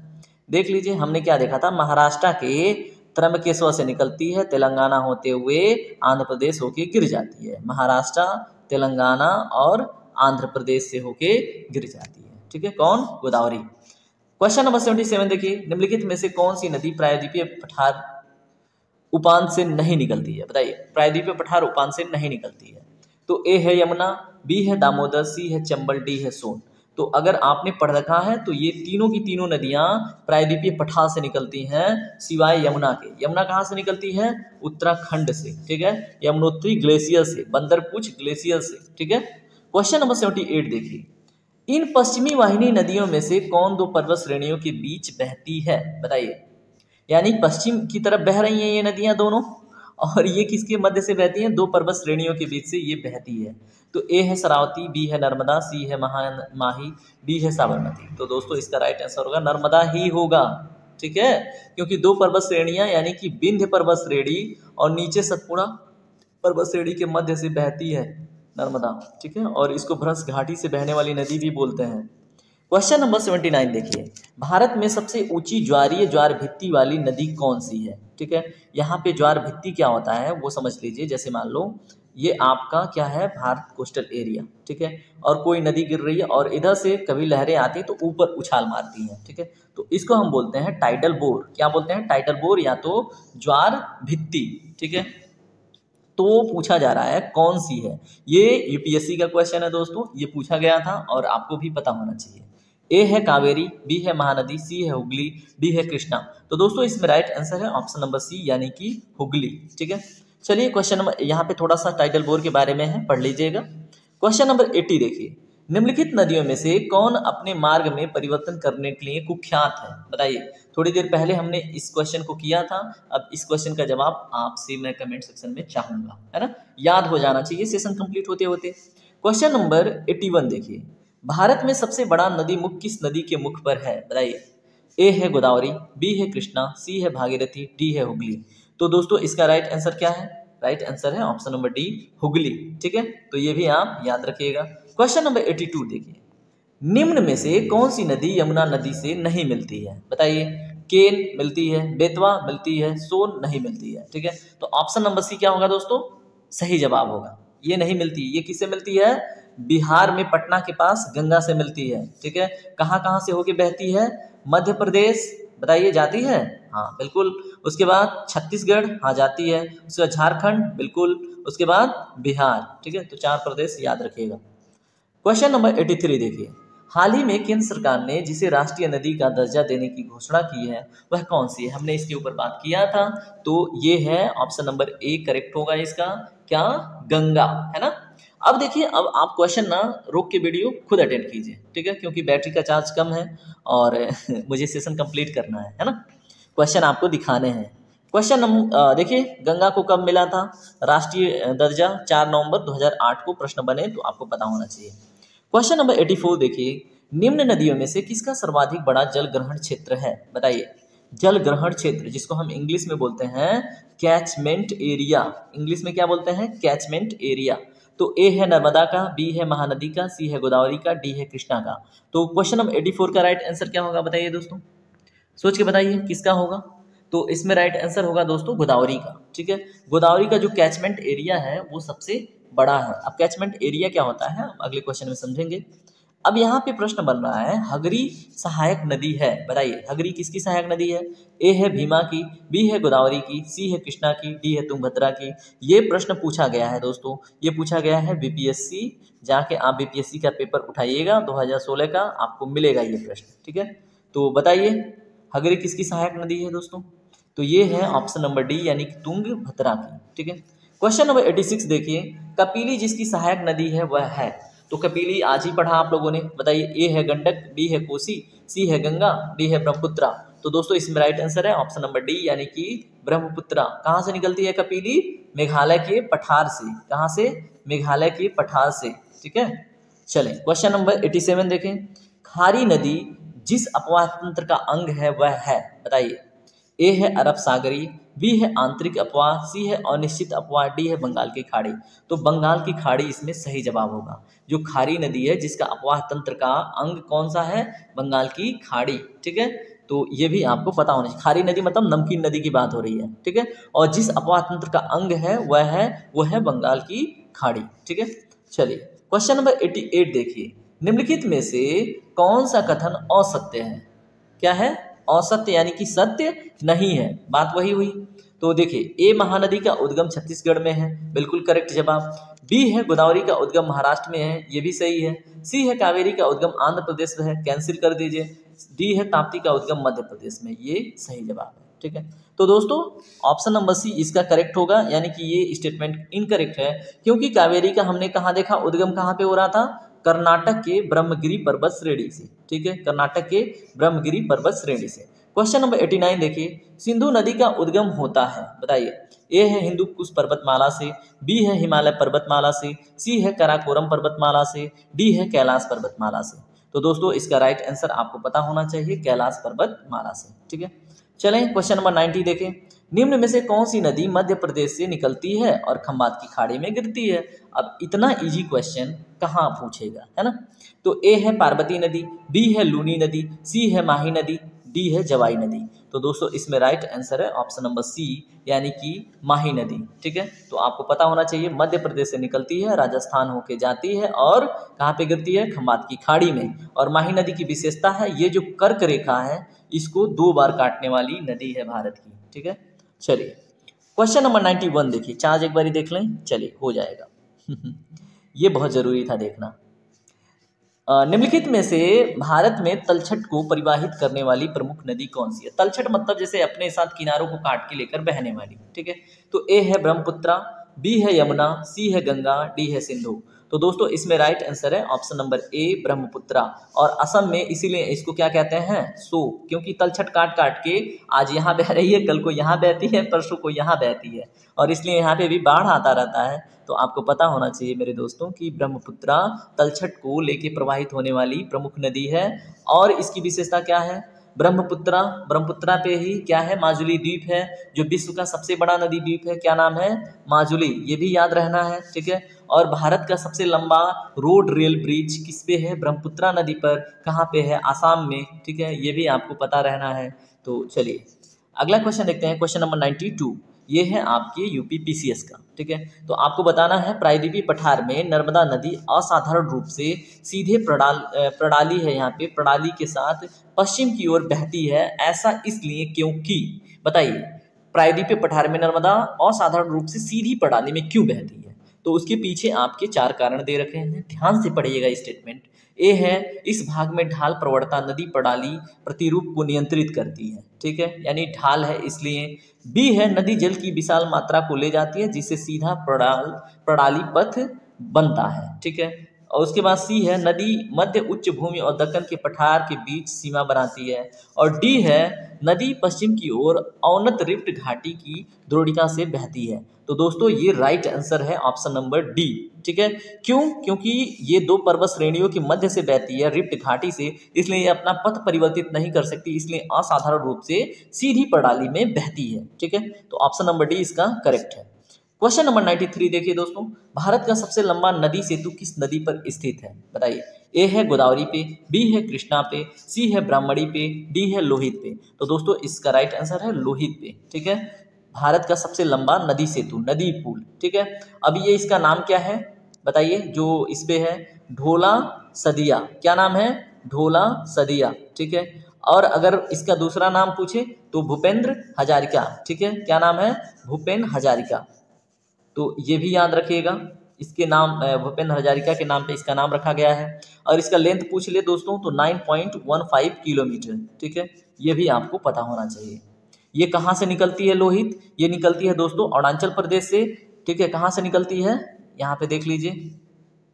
देख लीजिए, हमने क्या देखा था, महाराष्ट्र के त्र्यंबकेश्वर से निकलती है, तेलंगाना होते हुए आंध्र प्रदेश होके गिर जाती है, महाराष्ट्र, तेलंगाना और आंध्र प्रदेश से होके गिर जाती है। ठीक है, कौन? गोदावरी। क्वेश्चन नंबर 77 देखिए, निम्नलिखित में से कौन सी नदी प्रायद्वीपीय पठार उपान से नहीं निकलती है? बताइए, प्रायद्वीपीय पठार उपान से नहीं निकलती है। तो ए है यमुना, बी है दामोदर, सी है चंबल, डी है सोन। तो अगर आपने पढ़ रखा है तो ये तीनों की तीनों नदियां प्रायद्वीपीय पठार से निकलती हैं, सिवाय यमुना के। यमुना कहाँ से निकलती है? उत्तराखंड से। ठीक है, यमुनोत्री ग्लेशियर से, बंदरपुछ ग्लेशियर से। ठीक है, क्वेश्चन नंबर 78 देखिए, इन पश्चिमी वाहिनी नदियों में से कौन दो पर्वत श्रेणियों के बीच बहती है? बताइए, यानी पश्चिम की तरफ बह रही हैं ये नदियां दोनों, और ये किसके मध्य से बहती हैं? दो पर्वत श्रेणियों के बीच से ये बहती है। तो ए है शरावती, बी है नर्मदा, सी है माही, डी है साबरमती। तो दोस्तों इसका राइट आंसर होगा नर्मदा ही होगा। ठीक है, क्योंकि दो पर्वत श्रेणियां यानी कि विंध्य पर्वत श्रेणी और नीचे सतपुड़ा पर्वत श्रेणी के मध्य से बहती है नर्मदा। ठीक है, और इसको भ्रंश घाटी से बहने वाली नदी भी बोलते हैं। क्वेश्चन नंबर 79 देखिए, भारत में सबसे ऊंची ज्वारीय ज्वार भित्ति वाली नदी कौन सी है? ठीक है, यहाँ पे ज्वार भित्ति क्या होता है वो समझ लीजिए। जैसे मान लो ये आपका क्या है, भारत कोस्टल एरिया। ठीक है, और कोई नदी गिर रही है और इधर से कभी लहरें आती हैं तो ऊपर उछाल मारती हैं। ठीक है, तो इसको हम बोलते हैं टाइडल बोर। क्या बोलते हैं? टाइडल बोर या तो ज्वार भित्ति। ठीक है, तो पूछा जा रहा है कौन सी है। ये यूपीएससी का क्वेश्चन है दोस्तों, ये पूछा गया था और आपको भी पता होना चाहिए। ए है कावेरी, बी है महानदी, सी है हुगली, डी है कृष्णा। तो दोस्तों इसमें राइट आंसर है ऑप्शन नंबर सी यानी कि हुगली। ठीक है, चलिए क्वेश्चन नंबर, यहाँ पे थोड़ा सा टाइडल बोर के बारे में है, पढ़ लीजिएगा। क्वेश्चन नंबर 80 देखिए, निम्नलिखित नदियों में से कौन अपने मार्ग में परिवर्तन करने के लिए कुख्यात है? बताइए, थोड़ी देर पहले हमने इस क्वेश्चन को किया था। अब इस क्वेश्चन का जवाब आपसे मैं कमेंट सेक्शन में चाहूंगा, है ना, याद हो जाना चाहिए सेशन कंप्लीट होते होते। क्वेश्चन नंबर 81 देखिए, भारत में सबसे बड़ा नदी मुख किस नदी के मुख पर है? बताइए, ए है गोदावरी, बी है कृष्णा, सी है भागीरथी, डी है हुगली। तो दोस्तों इसका राइट आंसर क्या है? राइट आंसर है ऑप्शन नंबर डी, हुगली। ठीक है, तो ये भी आप याद रखिएगा। क्वेश्चन नंबर 82 देखिए, निम्न में से कौन सी नदी यमुना नदी से नहीं मिलती है? बताइए, केन मिलती है, बेतवा मिलती है, सोन नहीं मिलती है। ठीक है, तो ऑप्शन नंबर सी क्या होगा दोस्तों? सही जवाब होगा। ये नहीं मिलती, ये किससे मिलती है? बिहार में पटना के पास गंगा से मिलती है, ठीक है। कहाँ कहाँ से होके बहती है? मध्य प्रदेश, बताइए जाती है? हाँ बिल्कुल। उसके बाद छत्तीसगढ़, हाँ जाती है। उसके बाद झारखंड, बिल्कुल। उसके बाद बिहार, ठीक है। तो 4 प्रदेश याद रखिएगा। क्वेश्चन नंबर 83 देखिए, हाल ही में केंद्र सरकार ने जिसे राष्ट्रीय नदी का दर्जा देने की घोषणा की है वह कौन सी है? हमने इसके ऊपर बात किया था, तो ये है ऑप्शन नंबर ए करेक्ट होगा इसका, क्या? गंगा, है ना। अब देखिए, अब आप क्वेश्चन ना रोक के वीडियो खुद अटेंड कीजिए, ठीक है, क्योंकि बैटरी का चार्ज कम है और मुझे सेशन कंप्लीट करना है ना। क्वेश्चन आपको दिखाने हैं। क्वेश्चन नंबर देखिए, गंगा को कब मिला था राष्ट्रीय दर्जा? 4 नवंबर 2008 को प्रश्न बने, तो आपको पता होना चाहिए। क्वेश्चन नंबर 84 देखिए, निम्न नदियों में से किसका सर्वाधिक बड़ा जल ग्रहण क्षेत्र है? बताइए। जल ग्रहण क्षेत्र, जिसको हम इंग्लिश में बोलते हैं कैचमेंट एरिया। इंग्लिश में क्या बोलते हैं? Catchment area. तो ए है नर्मदा का, बी है महानदी का, सी है गोदावरी का, डी है कृष्णा का। तो क्वेश्चन नंबर 84 का राइट आंसर क्या होगा? बताइए दोस्तों, सोच के बताइए किसका होगा। तो इसमें राइट आंसर होगा दोस्तों गोदावरी का, ठीक है। गोदावरी का जो कैचमेंट एरिया है वो सबसे बड़ा है। अब कैचमेंट एरिया क्या होता है अगले क्वेश्चन में समझेंगे। अब यहाँ पे प्रश्न बन रहा है, हगरी सहायक नदी है, बताइए हगरी किसकी सहायक नदी है? ए है भीमा की, बी है गोदावरी की, सी है कृष्णा की, डी है तुंगभद्रा की। ये प्रश्न पूछा गया है दोस्तों, ये पूछा गया है बीपीएससी। जाके आप बीपीएससी का पेपर उठाइएगा 2016 का, आपको मिलेगा ये प्रश्न, ठीक है। तो बताइए हगरी किसकी सहायक नदी है दोस्तों? तो ये है ऑप्शन नंबर डी, यानी कि तुंगभद्रा की, ठीक है। क्वेश्चन नंबर 86 देखिए, कपिली जिसकी सहायक नदी है वह है। तो कपिली आज ही पढ़ा आप लोगों ने, बताइए। ए है गंडक, बी है कोसी, सी है गंगा, डी है ब्रह्मपुत्रा। तो दोस्तों इसमें राइट आंसर है ऑप्शन नंबर डी, यानी कि ब्रह्मपुत्रा। कहाँ से निकलती है कपिली? मेघालय के पठार से। कहाँ से? मेघालय के पठार से, ठीक है। चलें क्वेश्चन नंबर 87 देखें, खारी नदी जिस अपवाह तंत्र का अंग है वह है, बताइए। ए है अरब सागरी, बी है आंतरिक अपवाह, सी है अनिश्चित अपवाह, डी है बंगाल की खाड़ी। तो बंगाल की खाड़ी इसमें सही जवाब होगा। जो खारी नदी है जिसका अपवाह तंत्र का अंग कौन सा है? बंगाल की खाड़ी, ठीक है। तो ये भी आपको पता होना चाहिए। खारी नदी मतलब नमकीन नदी की बात हो रही है, ठीक है। और जिस अपवाह तंत्र का अंग है वह है बंगाल की खाड़ी, ठीक है। चलिए क्वेश्चन नंबर 88 देखिए, निम्नलिखित में से कौन सा कथन असत्य है? क्या है? असत्य, यानी कि सत्य नहीं है। बात वही हुई। तो देखिए, ए महानदी का उद्गम छत्तीसगढ़ में है, बिल्कुल करेक्ट जवाब। बी है गोदावरी का उद्गम महाराष्ट्र में है, ये भी सही है। सी है कावेरी का उद्गम आंध्र प्रदेश में है, कैंसिल कर दीजिए। डी है ताप्ती का उद्गम मध्य प्रदेश में, ये सही जवाब है, ठीक है। तो दोस्तों ऑप्शन नंबर सी इसका करेक्ट होगा, यानी कि ये स्टेटमेंट इनकरेक्ट है, क्योंकि कावेरी का हमने कहाँ देखा उद्गम कहाँ पे हो रहा था? कर्नाटक के ब्रह्मगिरी पर्वत श्रेणी से, ठीक है, कर्नाटक के ब्रह्मगिरी पर्वत श्रेणी से। क्वेश्चन नंबर 89 देखिए, सिंधु नदी का उद्गम होता है, बताइए। ए है हिंदू कुश पर्वतमाला से, बी है हिमालय पर्वतमाला से, सी है कराकोरम पर्वतमाला से, डी है कैलाश पर्वतमाला से। तो दोस्तों इसका राइट आंसर आपको पता होना चाहिए, कैलाश पर्वतमाला से, ठीक है। चलें क्वेश्चन नंबर 90 देखें, निम्न में से कौन सी नदी मध्य प्रदेश से निकलती है और खंबात की खाड़ी में गिरती है? अब इतना इजी क्वेश्चन कहाँ पूछेगा, है ना। तो ए है पार्वती नदी, बी है लूनी नदी, सी है माही नदी, डी है जवाई नदी। तो दोस्तों इसमें राइट आंसर है ऑप्शन नंबर सी, यानी कि माही नदी, ठीक है। तो आपको पता होना चाहिए मध्य प्रदेश से निकलती है, राजस्थान होके जाती है और कहाँ पे गिरती है? खंबात की खाड़ी में। और माही नदी की विशेषता है ये जो कर्क रेखा है इसको 2 बार काटने वाली नदी है भारत की, ठीक है। चलिए क्वेश्चन नंबर 91 देखिए, चार्ज एक बारी देख लें, चलिए हो जाएगा ये बहुत जरूरी था देखना। निम्नलिखित में से भारत में तलछट को परिवाहित करने वाली प्रमुख नदी कौन सी है? तलछट मतलब जैसे अपने साथ किनारों को काट के लेकर बहने वाली, ठीक है। तो ए है ब्रह्मपुत्रा, बी है यमुना, सी है गंगा, डी है सिंधु। तो दोस्तों इसमें राइट आंसर है ऑप्शन नंबर ए ब्रह्मपुत्रा। और असम में इसीलिए इसको क्या कहते हैं? सो, क्योंकि तलछट काट काट के आज यहाँ बह रही है, कल को यहाँ बहती है, परसों को यहाँ बहती है, और इसलिए यहाँ पे भी बाढ़ आता रहता है। तो आपको पता होना चाहिए मेरे दोस्तों कि ब्रह्मपुत्रा तलछट को लेके प्रवाहित होने वाली प्रमुख नदी है। और इसकी विशेषता क्या है? ब्रह्मपुत्रा पे ही क्या है? माजुली द्वीप है, जो विश्व का सबसे बड़ा नदी द्वीप है। क्या नाम है? माजुली, ये भी याद रहना है, ठीक है। और भारत का सबसे लंबा रोड रेल ब्रिज किस पे है? ब्रह्मपुत्रा नदी पर। कहाँ पे है? आसाम में, ठीक है, ये भी आपको पता रहना है। तो चलिए अगला क्वेश्चन देखते हैं, क्वेश्चन नंबर 92। ये है आपके यूपी पीसीएस का। ठीक है, तो आपको बताना है प्रायद्वीपीय पठार में नर्मदा नदी असाधारण रूप से सीधे प्रणाली है, यहाँ पे प्रणाली के साथ पश्चिम की ओर बहती है, ऐसा इसलिए क्योंकि, बताइए, प्रायद्वीपीय पठार में नर्मदा असाधारण रूप से सीधी प्रणाली में क्यों बहती है? तो उसके पीछे आपके 4 कारण दे रखे हैं, ध्यान से पढ़िएगा स्टेटमेंट। ए है, इस भाग में ढाल प्रवणता नदी प्रणाली प्रतिरूप को नियंत्रित करती है। ठीक है, यानी ढाल है इसलिए। बी है, नदी जल की विशाल मात्रा को ले जाती है जिससे सीधा प्रणाली पथ बनता है। ठीक है, और उसके बाद सी है, नदी मध्य उच्च भूमि और दक्कन के पठार के बीच सीमा बनाती है। और डी है, नदी पश्चिम की ओर अवनत रिफ्ट घाटी की द्रोणिका से बहती है। तो दोस्तों ये राइट आंसर है ऑप्शन नंबर डी। ठीक है, क्यों? क्योंकि ये 2 पर्वत श्रेणियों के मध्य से बहती है रिफ्ट घाटी से, इसलिए ये अपना पथ परिवर्तित नहीं कर सकती, इसलिए असाधारण रूप से सीधी प्रणाली में बहती है। ठीक है, तो ऑप्शन नंबर डी इसका करेक्ट है। क्वेश्चन नंबर 93 देखिए दोस्तों, भारत का सबसे लंबा नदी सेतु किस नदी पर स्थित है? बताइए। ए है गोदावरी पे, बी है कृष्णा पे, सी है ब्राह्मणी पे, डी है लोहित पे। तो दोस्तों इसका राइट आंसर है लोहित पे। ठीक है, भारत का सबसे लंबा नदी सेतु, नदी पुल। ठीक है, अब ये इसका नाम क्या है बताइए? जो इस पे है ढोला सदिया। क्या नाम है? ढोला सदिया। ठीक है, और अगर इसका दूसरा नाम पूछे तो भूपेंद्र हजारिका। ठीक है, क्या नाम है? भूपेन हजारिका। तो ये भी याद रखिएगा, इसके नाम भूपेंद्र हजारिका के नाम पे इसका नाम रखा गया है। और इसका लेंथ पूछ ले दोस्तों तो 9.15 किलोमीटर। ठीक है, ये भी आपको पता होना चाहिए। ये कहाँ से निकलती है लोहित? ये निकलती है दोस्तों अरुणाचल प्रदेश से। ठीक है, कहाँ से निकलती है? यहाँ पे देख लीजिए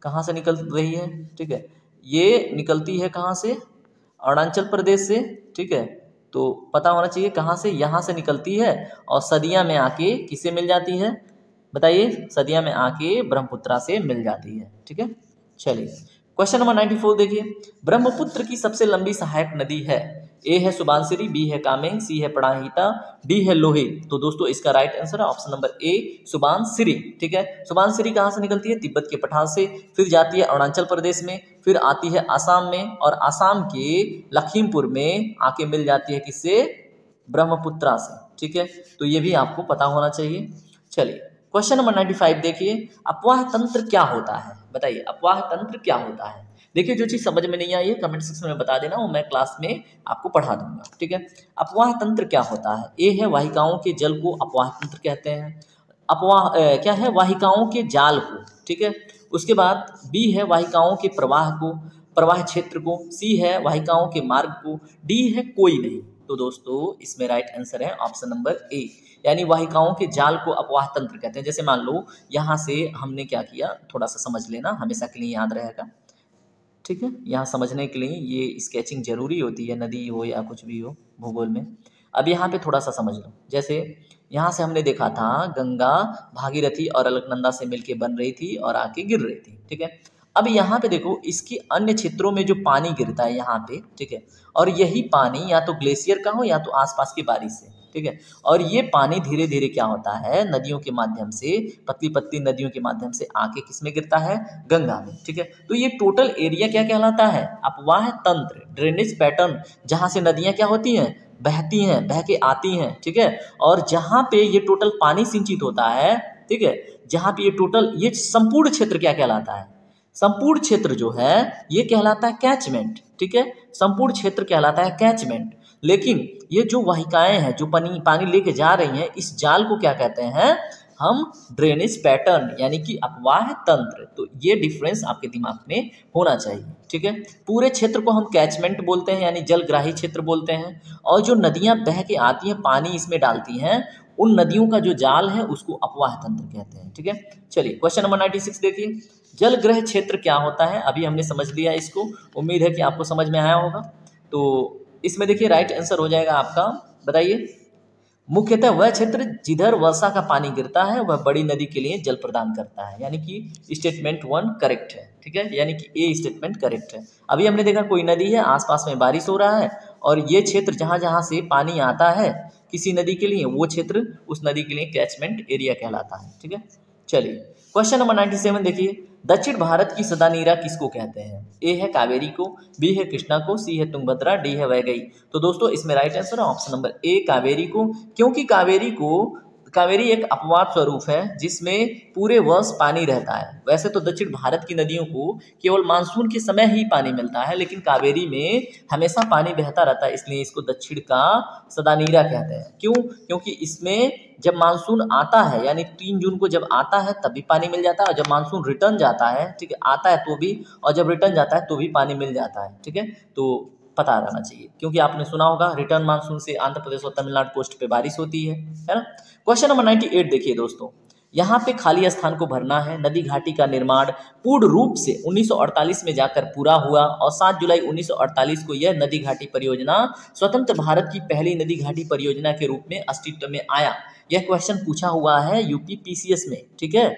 कहाँ से निकल रही है। ठीक है, ये निकलती है कहाँ से? अरुणाचल प्रदेश से। ठीक है, तो पता होना चाहिए कहाँ से, यहाँ से निकलती है और सदिया में आके किससे मिल जाती है? बताइए, सदिया में आके ब्रह्मपुत्रा से मिल जाती है। ठीक है, चलिए क्वेश्चन नंबर 94 देखिए, ब्रह्मपुत्र की सबसे लंबी सहायक नदी है। ए है सुबानसिरी, बी है कामेंग, सी है प्राणहिता, डी है लोहित। तो दोस्तों इसका राइट आंसर है ऑप्शन नंबर ए सुबानसिरी। ठीक है, सुबानसिरी कहाँ से निकलती है? तिब्बत के पठार से, फिर जाती है अरुणाचल प्रदेश में, फिर आती है आसाम में, और आसाम के लखीमपुर में आके मिल जाती है किससे? ब्रह्मपुत्रा से। ठीक है, तो ये भी आपको पता होना चाहिए। चलिए क्वेश्चन नंबर 95 देखिए, अपवाह तंत्र क्या होता है? बताइए, अपवाह तंत्र क्या होता है? देखिए, जो चीज़ समझ में नहीं आई है कमेंट सेक्शन में बता देना, वो मैं क्लास में आपको पढ़ा दूंगा। ठीक है, अपवाह तंत्र क्या होता है? ए है, वाहिकाओं के जल को अपवाह तंत्र कहते हैं। अपवाह क्या है? वाहिकाओं के जाल को। ठीक है, उसके बाद बी है, वाहिकाओं के प्रवाह को, प्रवाह क्षेत्र को, सी है, वाहिकाओं के मार्ग को, डी है, कोई नहीं। तो दोस्तों इसमें राइट आंसर है ऑप्शन नंबर ए, यानी वाहिकाओं के जाल को अपवाह तंत्र कहते हैं। जैसे मान लो यहाँ से हमने क्या किया, थोड़ा सा समझ लेना, हमेशा के लिए याद रहेगा। ठीक है, यहाँ समझने के लिए ये स्केचिंग जरूरी होती है, नदी हो या कुछ भी हो भूगोल में। अब यहाँ पे थोड़ा सा समझ लो, जैसे यहाँ से हमने देखा था गंगा भागीरथी और अलकनंदा से मिलके बन रही थी और आके गिर रही थी। ठीक है, अब यहाँ पे देखो इसके अन्य क्षेत्रों में जो पानी गिरता है यहाँ पे, ठीक है, और यही पानी या तो ग्लेशियर का हो या तो आसपास की बारिश से। ठीक है, और ये पानी धीरे धीरे क्या होता है, नदियों के माध्यम से, पतली पतली नदियों के माध्यम से आके किस में गिरता है? गंगा में। ठीक है, तो ये टोटल एरिया क्या कहलाता है? अपवाह तंत्र, ड्रेनेज पैटर्न, जहाँ से नदियाँ क्या होती हैं? बहती हैं, बह के आती हैं। ठीक है, और जहाँ पे ये टोटल पानी सिंचित होता है, ठीक है, जहाँ पे ये टोटल, ये संपूर्ण क्षेत्र क्या कहलाता है? संपूर्ण क्षेत्र जो है ये कहलाता है कैचमेंट। ठीक है, संपूर्ण क्षेत्र कहलाता है कैचमेंट। लेकिन ये जो वाहिकाएं हैं, जो पानी लेके जा रही हैं, इस जाल को क्या कहते हैं हम? ड्रेनेज पैटर्न, यानी कि अपवाह तंत्र। तो ये डिफरेंस आपके दिमाग में होना चाहिए। ठीक है, पूरे क्षेत्र को हम कैचमेंट बोलते हैं, यानी जलग्राही क्षेत्र बोलते हैं, और जो नदियां बह के आती हैं, पानी इसमें डालती हैं, उन नदियों का जो जाल है उसको अपवाह तंत्र कहते हैं। ठीक है, चलिए क्वेश्चन नंबर 96 देखिए, जलग्रह क्षेत्र क्या होता है? अभी हमने समझ लिया इसको, उम्मीद है कि आपको समझ में आया होगा। तो इसमें देखिए राइट आंसर हो जाएगा आपका, बताइए, मुख्यतः वह क्षेत्र जिधर वर्षा का पानी गिरता है वह बड़ी नदी के लिए जल प्रदान करता है, यानी कि स्टेटमेंट 1 करेक्ट है। ठीक है, यानी कि ए स्टेटमेंट करेक्ट है। अभी हमने देखा कोई नदी है, आसपास में बारिश हो रहा है, और ये क्षेत्र जहाँ जहाँ से पानी आता है किसी नदी के लिए, वो क्षेत्र उस नदी के लिए कैचमेंट एरिया कहलाता है। ठीक है, चलिए क्वेश्चन नंबर 97 देखिए, दक्षिण भारत की सदानीरा किसको कहते हैं? ए है कावेरी को, बी है कृष्णा को, सी है तुंगभद्रा, डी है वैगई। तो दोस्तों इसमें राइट आंसर है ऑप्शन नंबर ए कावेरी को, क्योंकि कावेरी को कावेरी एक अपवाद स्वरूप है जिसमें पूरे वर्ष पानी रहता है। वैसे तो दक्षिण भारत की नदियों को केवल मानसून के समय ही पानी मिलता है, लेकिन कावेरी में हमेशा पानी बहता रहता है, इसलिए इसको दक्षिण का सदानीरा कहते हैं। क्यों? क्योंकि इसमें जब मानसून आता है यानी 3 जून को जब आता है तब भी पानी मिल जाता है, और जब मानसून रिटर्न जाता है, ठीक है, आता है तो भी, और जब रिटर्न जाता है तो भी पानी मिल जाता है। ठीक है, तो पता रहना चाहिए, क्योंकि आपने सुना होगा रिटर्न मानसून से आंध्र प्रदेश और तमिलनाडु कोस्ट पे बारिश होती है ना। क्वेश्चन नंबर 98 देखिए दोस्तों, यहाँ पे खाली स्थान को भरना है। नदी घाटी का निर्माण पूर्ण रूप से 1948 में जाकर पूरा हुआ और 7 जुलाई 1948 को यह नदी घाटी परियोजना स्वतंत्र भारत की पहली नदी घाटी परियोजना के रूप में अस्तित्व में आया। यह क्वेश्चन पूछा हुआ है यूपी पीसीएस में। ठीक है,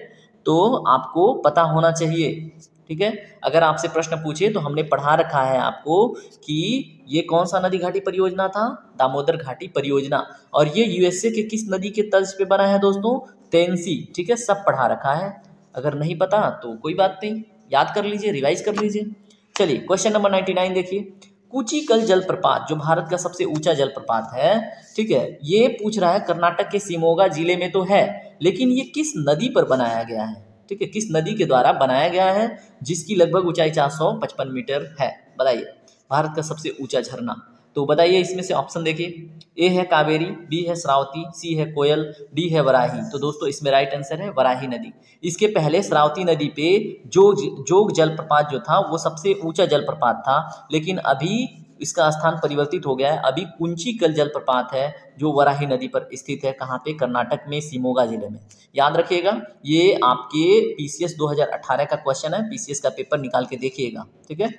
तो आपको पता होना चाहिए। ठीक है, अगर आपसे प्रश्न पूछे तो हमने पढ़ा रखा है आपको कि ये कौन सा नदी घाटी परियोजना था, दामोदर घाटी परियोजना, और ये यूएसए के किस नदी के तर्ज पे बना है दोस्तों, तेनसी। ठीक है, सब पढ़ा रखा है, अगर नहीं पता तो कोई बात नहीं, याद कर लीजिए, रिवाइज कर लीजिए। चलिए क्वेश्चन नंबर 99 देखिए, कुचिकल जलप्रपात जो भारत का सबसे ऊंचा जलप्रपात है, ठीक है, ये पूछ रहा है कर्नाटक के शिमोगा जिले में तो है, लेकिन ये किस नदी पर बनाया गया है। ठीक है, किस नदी के द्वारा बनाया गया है जिसकी लगभग ऊंचाई 455 मीटर है, बताइए। भारत का सबसे ऊंचा झरना, तो बताइए इसमें से ऑप्शन देखिए, ए है कावेरी, बी है श्रावती, सी है कोयल, डी है वराही। तो दोस्तों इसमें राइट आंसर है वराही नदी। इसके पहले श्रावती नदी पे जोग जलप्रपात जो था वो सबसे ऊंचा जलप्रपात था, लेकिन अभी इसका स्थान परिवर्तित हो गया है। अभी कुंचिकल जलप्रपात है जो वराही नदी पर स्थित है। कहाँ पे? कर्नाटक में शिमोगा जिले में। याद रखिएगा, ये आपके पीसीएस 2018 का क्वेश्चन है, पीसीएस का पेपर निकाल के देखिएगा। ठीक है,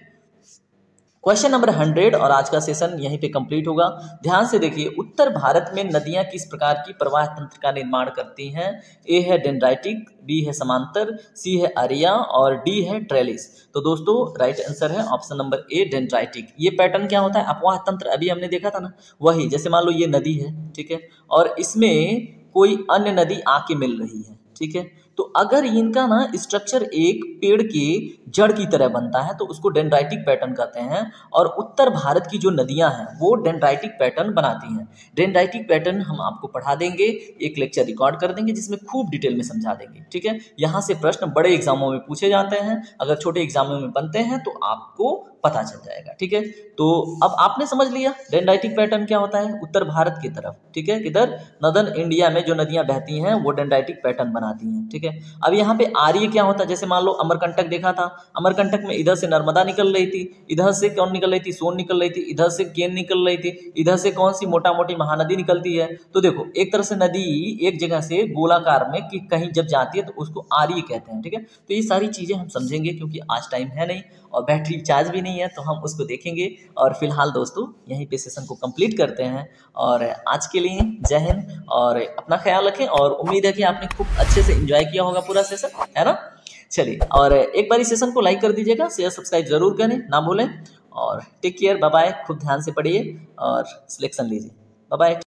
क्वेश्चन नंबर 100 और आज का सेशन यहीं पे कंप्लीट होगा। ध्यान से देखिए, उत्तर भारत में नदियां किस प्रकार की प्रवाह तंत्र का निर्माण करती हैं। ए है डेंड्राइटिक, बी है समांतर, सी है अरिया और डी है ट्रेलिस। तो दोस्तों राइट आंसर है ऑप्शन नंबर ए डेंड्राइटिक। ये पैटर्न क्या होता है? अपवाह तंत्र अभी हमने देखा था ना, वही। जैसे मान लो ये नदी है, ठीक है, और इसमें कोई अन्य नदी आके मिल रही है, ठीक है, तो अगर इनका ना स्ट्रक्चर एक पेड़ के जड़ की तरह बनता है तो उसको डेंड्राइटिक पैटर्न कहते हैं। और उत्तर भारत की जो नदियां हैं वो डेंड्राइटिक पैटर्न बनाती हैं। डेंड्राइटिक पैटर्न हम आपको पढ़ा देंगे, एक लेक्चर रिकॉर्ड कर देंगे जिसमें खूब डिटेल में समझा देंगे। ठीक है, यहाँ से प्रश्न बड़े एग्जामों में पूछे जाते हैं, अगर छोटे एग्जामों में बनते हैं तो आपको पता चल जाएगा। ठीक है, तो अब आपने समझ लिया डेंड्राइटिक पैटर्न क्या होता है उत्तर भारत की तरफ। ठीक है, किधर? नॉर्दर्न इंडिया में जो नदियां बहती हैं वो डेंड्राइटिक पैटर्न बनाती हैं। ठीक है, अब यहाँ पे आर्य क्या होता है? जैसे मान लो अमरकंटक देखा था, अमरकंटक में इधर से नर्मदा निकल रही थी, इधर से कौन निकल रही थी? सोन निकल रही थी, इधर से केन निकल रही थी, इधर से कौन सी मोटा मोटी महानदी निकलती है। तो देखो, एक तरह से नदी एक जगह से गोलाकार में कि कहीं जब जाती है तो उसको आर्य कहते हैं। ठीक है, तो ये सारी चीजें हम समझेंगे, क्योंकि आज टाइम है नहीं और बैटरी चार्ज भी नहीं है, तो हम उसको देखेंगे। और फिलहाल दोस्तों यहीं पे सेशन को कंप्लीट करते हैं, और आज के लिए जय हिंद, और अपना ख्याल रखें। और उम्मीद है कि आपने खूब अच्छे से एंजॉय किया होगा पूरा सेशन, है ना। चलिए, और एक बार इस सेशन को लाइक कर दीजिएगा, शेयर सब्सक्राइब जरूर करें, ना भूलें। और टेक केयर, बाय बाय, खूब ध्यान से पढ़िए और सिलेक्शन लीजिए। Bye bye.